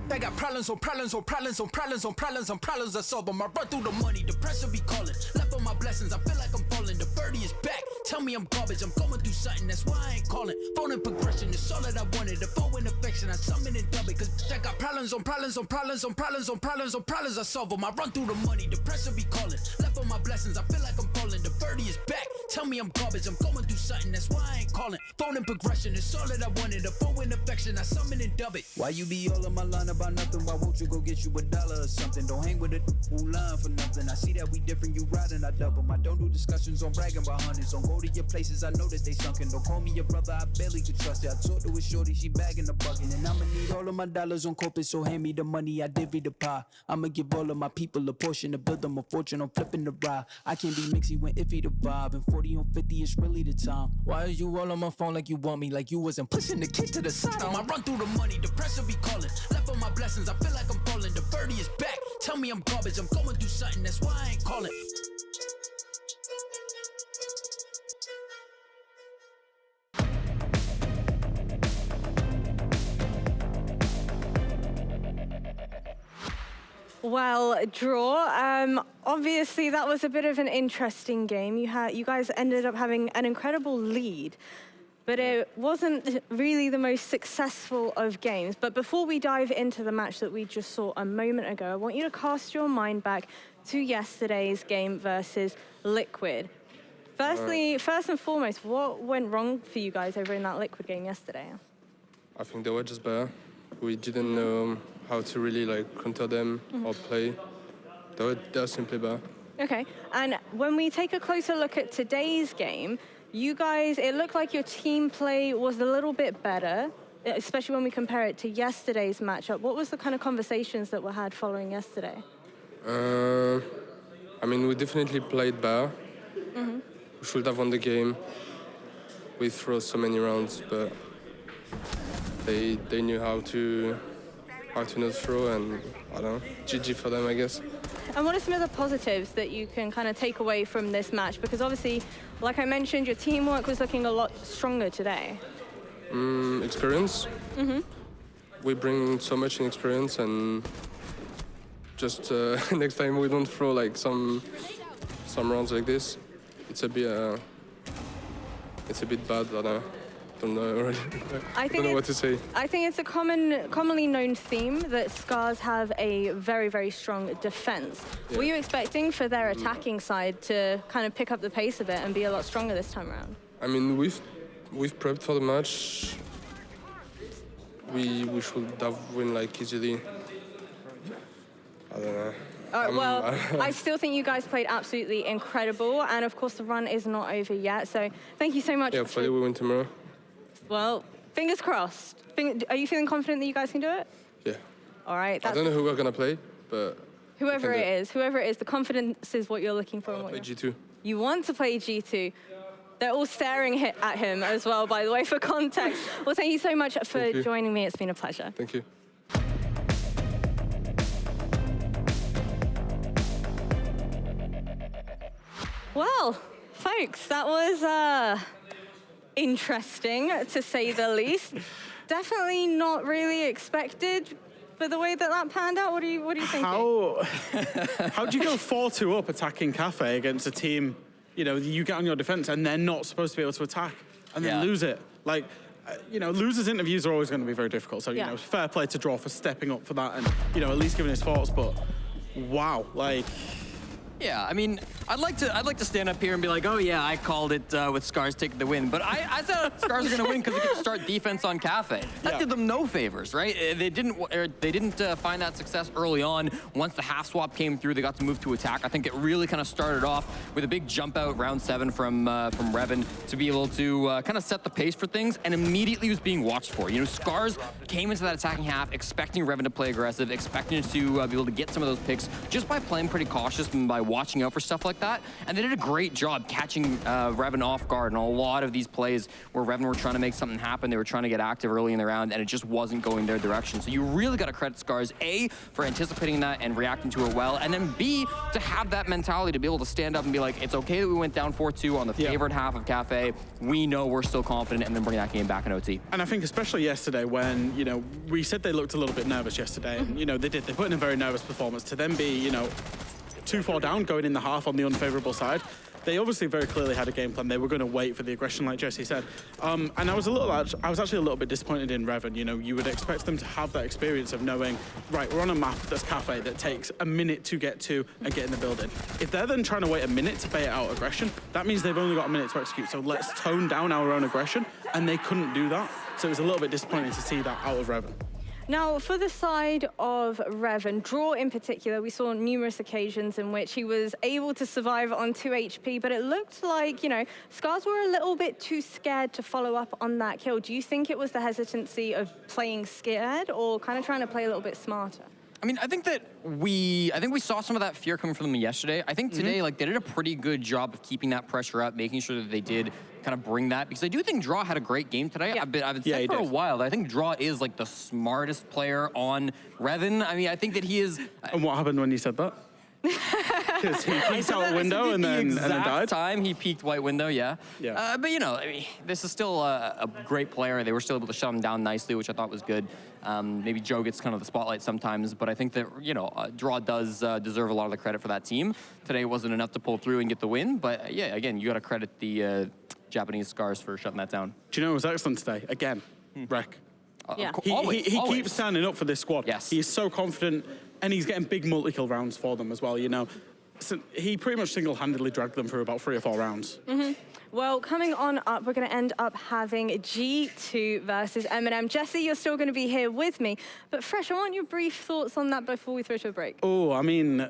Speaker 9: I got problems on problems on problems on problems on problems on problems I solve them. I run through the money, the pressure be calling. Left on my blessings, I feel like I'm falling. The birdie is back, tell me I'm garbage. I'm going through something, that's why I ain't calling. Phone and progression is all that I wanted. The phone and affection, I summon and dub it. Cause I got problems on problems on problems on problems on problems on problems I solve them. I run through the money, the pressure be calling. Left on my blessings, I feel like I'm falling. The birdie is back, tell me I'm garbage. I'm going through something, that's why I ain't calling. Phone and progression is all that I wanted. The phone and affection, I summon and dub it. Why you be all on my line about nothing? Why won't you go get you $1 or something? Don't hang with it who line for nothing. I see that we different, you riding, I double. I don't do discussions on bragging about hundreds. Don't go to your places, I know that they sunken. Don't call me your brother, I barely could trust it. I talked to a shorty, she bagging the bucket. And I'ma need all of my dollars on corporate, so hand me the money, I divvy the pie. I'ma give all of my people a portion to build them a fortune. I'm flipping the ride. I can't be mixy when iffy the vibe. And 40 on 50 is really the time. Why are you all on my phone like you want me? Like you wasn't pushing the kid to the side. I run through the money, the pressure be calling. Left on my blessings, I feel like I'm falling. The birdie is back, tell me I'm garbage. I'm going through something, that's why I ain't calling.
Speaker 2: Well, draw. Obviously, that was a bit of an interesting game. You guys ended up having an incredible lead, but it wasn't really the most successful of games. But before we dive into the match that we just saw a moment ago, I want you to cast your mind back to yesterday's game versus Liquid. Firstly, first and foremost, what went wrong for you guys over in that Liquid game yesterday?
Speaker 10: I think they were just better. We didn't know how to really counter them or play. They were simply better.
Speaker 2: Okay, and when we take a closer look at today's game, you guys, it looked like your team play was a little bit better, especially when we compare it to yesterday's matchup. What was the kind of conversations that were had following yesterday?
Speaker 10: I mean, we definitely played better. We should have won the game. We threw so many rounds, but they knew how to not throw, and I don't know, GG for them, I guess.
Speaker 2: And what are some of the positives that you can kind of take away from this match? Because obviously, like I mentioned, your teamwork was looking a lot stronger today.
Speaker 10: Experience. We bring so much in experience, and just next time we don't throw some rounds like this. It's a bit bad. I don't know already. I don't know what to say.
Speaker 2: I think it's a commonly known theme that SCARZ have a very, very strong defense. Yeah. Were you expecting for their attacking side to kind of pick up the pace a bit and be a lot stronger this time around?
Speaker 10: I mean, we've prepped for the match. We should have win easily. I don't know.
Speaker 2: Well, I still think you guys played absolutely incredible, and of course the run is not over yet, so thank you so much.
Speaker 10: Yeah, hopefully we win tomorrow.
Speaker 2: Well, fingers crossed. Are you feeling confident that you guys can do it?
Speaker 10: Yeah.
Speaker 2: All right.
Speaker 10: I don't know who we're going to play, but...
Speaker 2: Whoever it is, the confidence is what you're looking for.
Speaker 10: Play G2.
Speaker 2: You want to play G2. They're all staring at him as well, by the way, for context. Well, thank you so much for joining me. It's been a pleasure.
Speaker 10: Thank you.
Speaker 2: Well, folks, that was interesting, to say the least. Definitely not really expected, but the way that panned out, what do you think?
Speaker 1: How do you go 4-2 up attacking Kafe against a team, you get on your defense and they're not supposed to be able to attack and then lose it? Losers' interviews are always going to be very difficult. So, fair play to Draw for stepping up for that and, at least giving his thoughts. But wow,
Speaker 3: Yeah, I mean, I'd like to stand up here and be like, oh yeah, I called it with SCARZ taking the win, but I said SCARZ are gonna win because they could start defense on Kafe. That did them no favors, right? They didn't find that success early on. Once the half swap came through, they got to move to attack. I think it really kind of started off with a big jump out round 7 from Revan to be able to kind of set the pace for things, and immediately was being watched for. SCARZ came into that attacking half expecting Revan to play aggressive, expecting to be able to get some of those picks just by playing pretty cautious and by watching out for stuff like that. And they did a great job catching Revan off guard in a lot of these plays where Revan were trying to make something happen. They were trying to get active early in the round, and it just wasn't going their direction. So you really got to credit SCARZ, A, for anticipating that and reacting to it well, and then B, to have that mentality to be able to stand up and be like, it's okay that we went down 4-2 on the favored half of Kafe. We know we're still confident, and then bring that game back in OT.
Speaker 1: And I think especially yesterday when, we said they looked a little bit nervous yesterday, and, they did. They put in a very nervous performance. To then be, 2-4 down going in the half on the unfavorable side, they obviously very clearly had a game plan. They were going to wait for the aggression, like Jesse said. And I was actually a little bit disappointed in Revan. You would expect them to have that experience of knowing, right, we're on a map that's Kafe that takes a minute to get to and get in the building. If they're then trying to wait a minute to bait out aggression, that means they've only got a minute to execute. So let's tone down our own aggression, and they couldn't do that. So it was a little bit disappointing to see that out of Revan.
Speaker 2: Now, for the side of Revan, Draw in particular, we saw numerous occasions in which he was able to survive on 2 HP, but it looked like, SCARZ were a little bit too scared to follow up on that kill. Do you think it was the hesitancy of playing scared or kind of trying to play a little bit smarter?
Speaker 3: I mean, I think we saw some of that fear coming from them yesterday. I think today, they did a pretty good job of keeping that pressure up, making sure that they did kind of bring that, because I do think Draw had a great game today.
Speaker 2: Yeah.
Speaker 3: I've said for a while that I think Draw is the smartest player on Revan. I mean, I think that he is...
Speaker 1: And what happened when you said that? Because he peeked out a window and then died.
Speaker 3: Time he peeked white window, yeah. But you know, I mean, this is still a great player. They were still able to shut him down nicely, which I thought was good. Maybe Joe gets kind of the spotlight sometimes, but I think that, you know, Draw does deserve a lot of the credit for that team. Today wasn't enough to pull through and get the win, but yeah, again, you got to credit the Japanese SCARZ for shutting that down.
Speaker 1: Do you know who was excellent today? Again, Rek.
Speaker 2: Yeah.
Speaker 1: He keeps standing up for this squad.
Speaker 3: Yes.
Speaker 1: He's so confident, and he's getting big multi-kill rounds for them as well, you know. So he pretty much single-handedly dragged them through about 3 or 4 rounds.
Speaker 2: Well, coming on up, we're going to end up having G2 versus Eminem. Jesse, you're still going to be here with me. But Fresh, I want your brief thoughts on that before we throw to a break.
Speaker 1: Oh, I mean,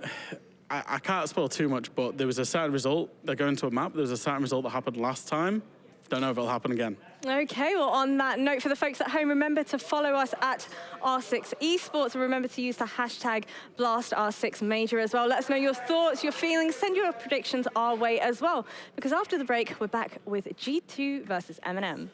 Speaker 1: I can't spoil too much, but there was a certain result. They're going to a map. There was a certain result that happened last time. Don't know if it'll happen again.
Speaker 2: Okay, well, on that note, for the folks at home, remember to follow us at R6 Esports. And remember to use the hashtag BlastR6Major as well. Let us know your thoughts, your feelings. Send your predictions our way as well. Because after the break, we're back with G2 versus Eminem.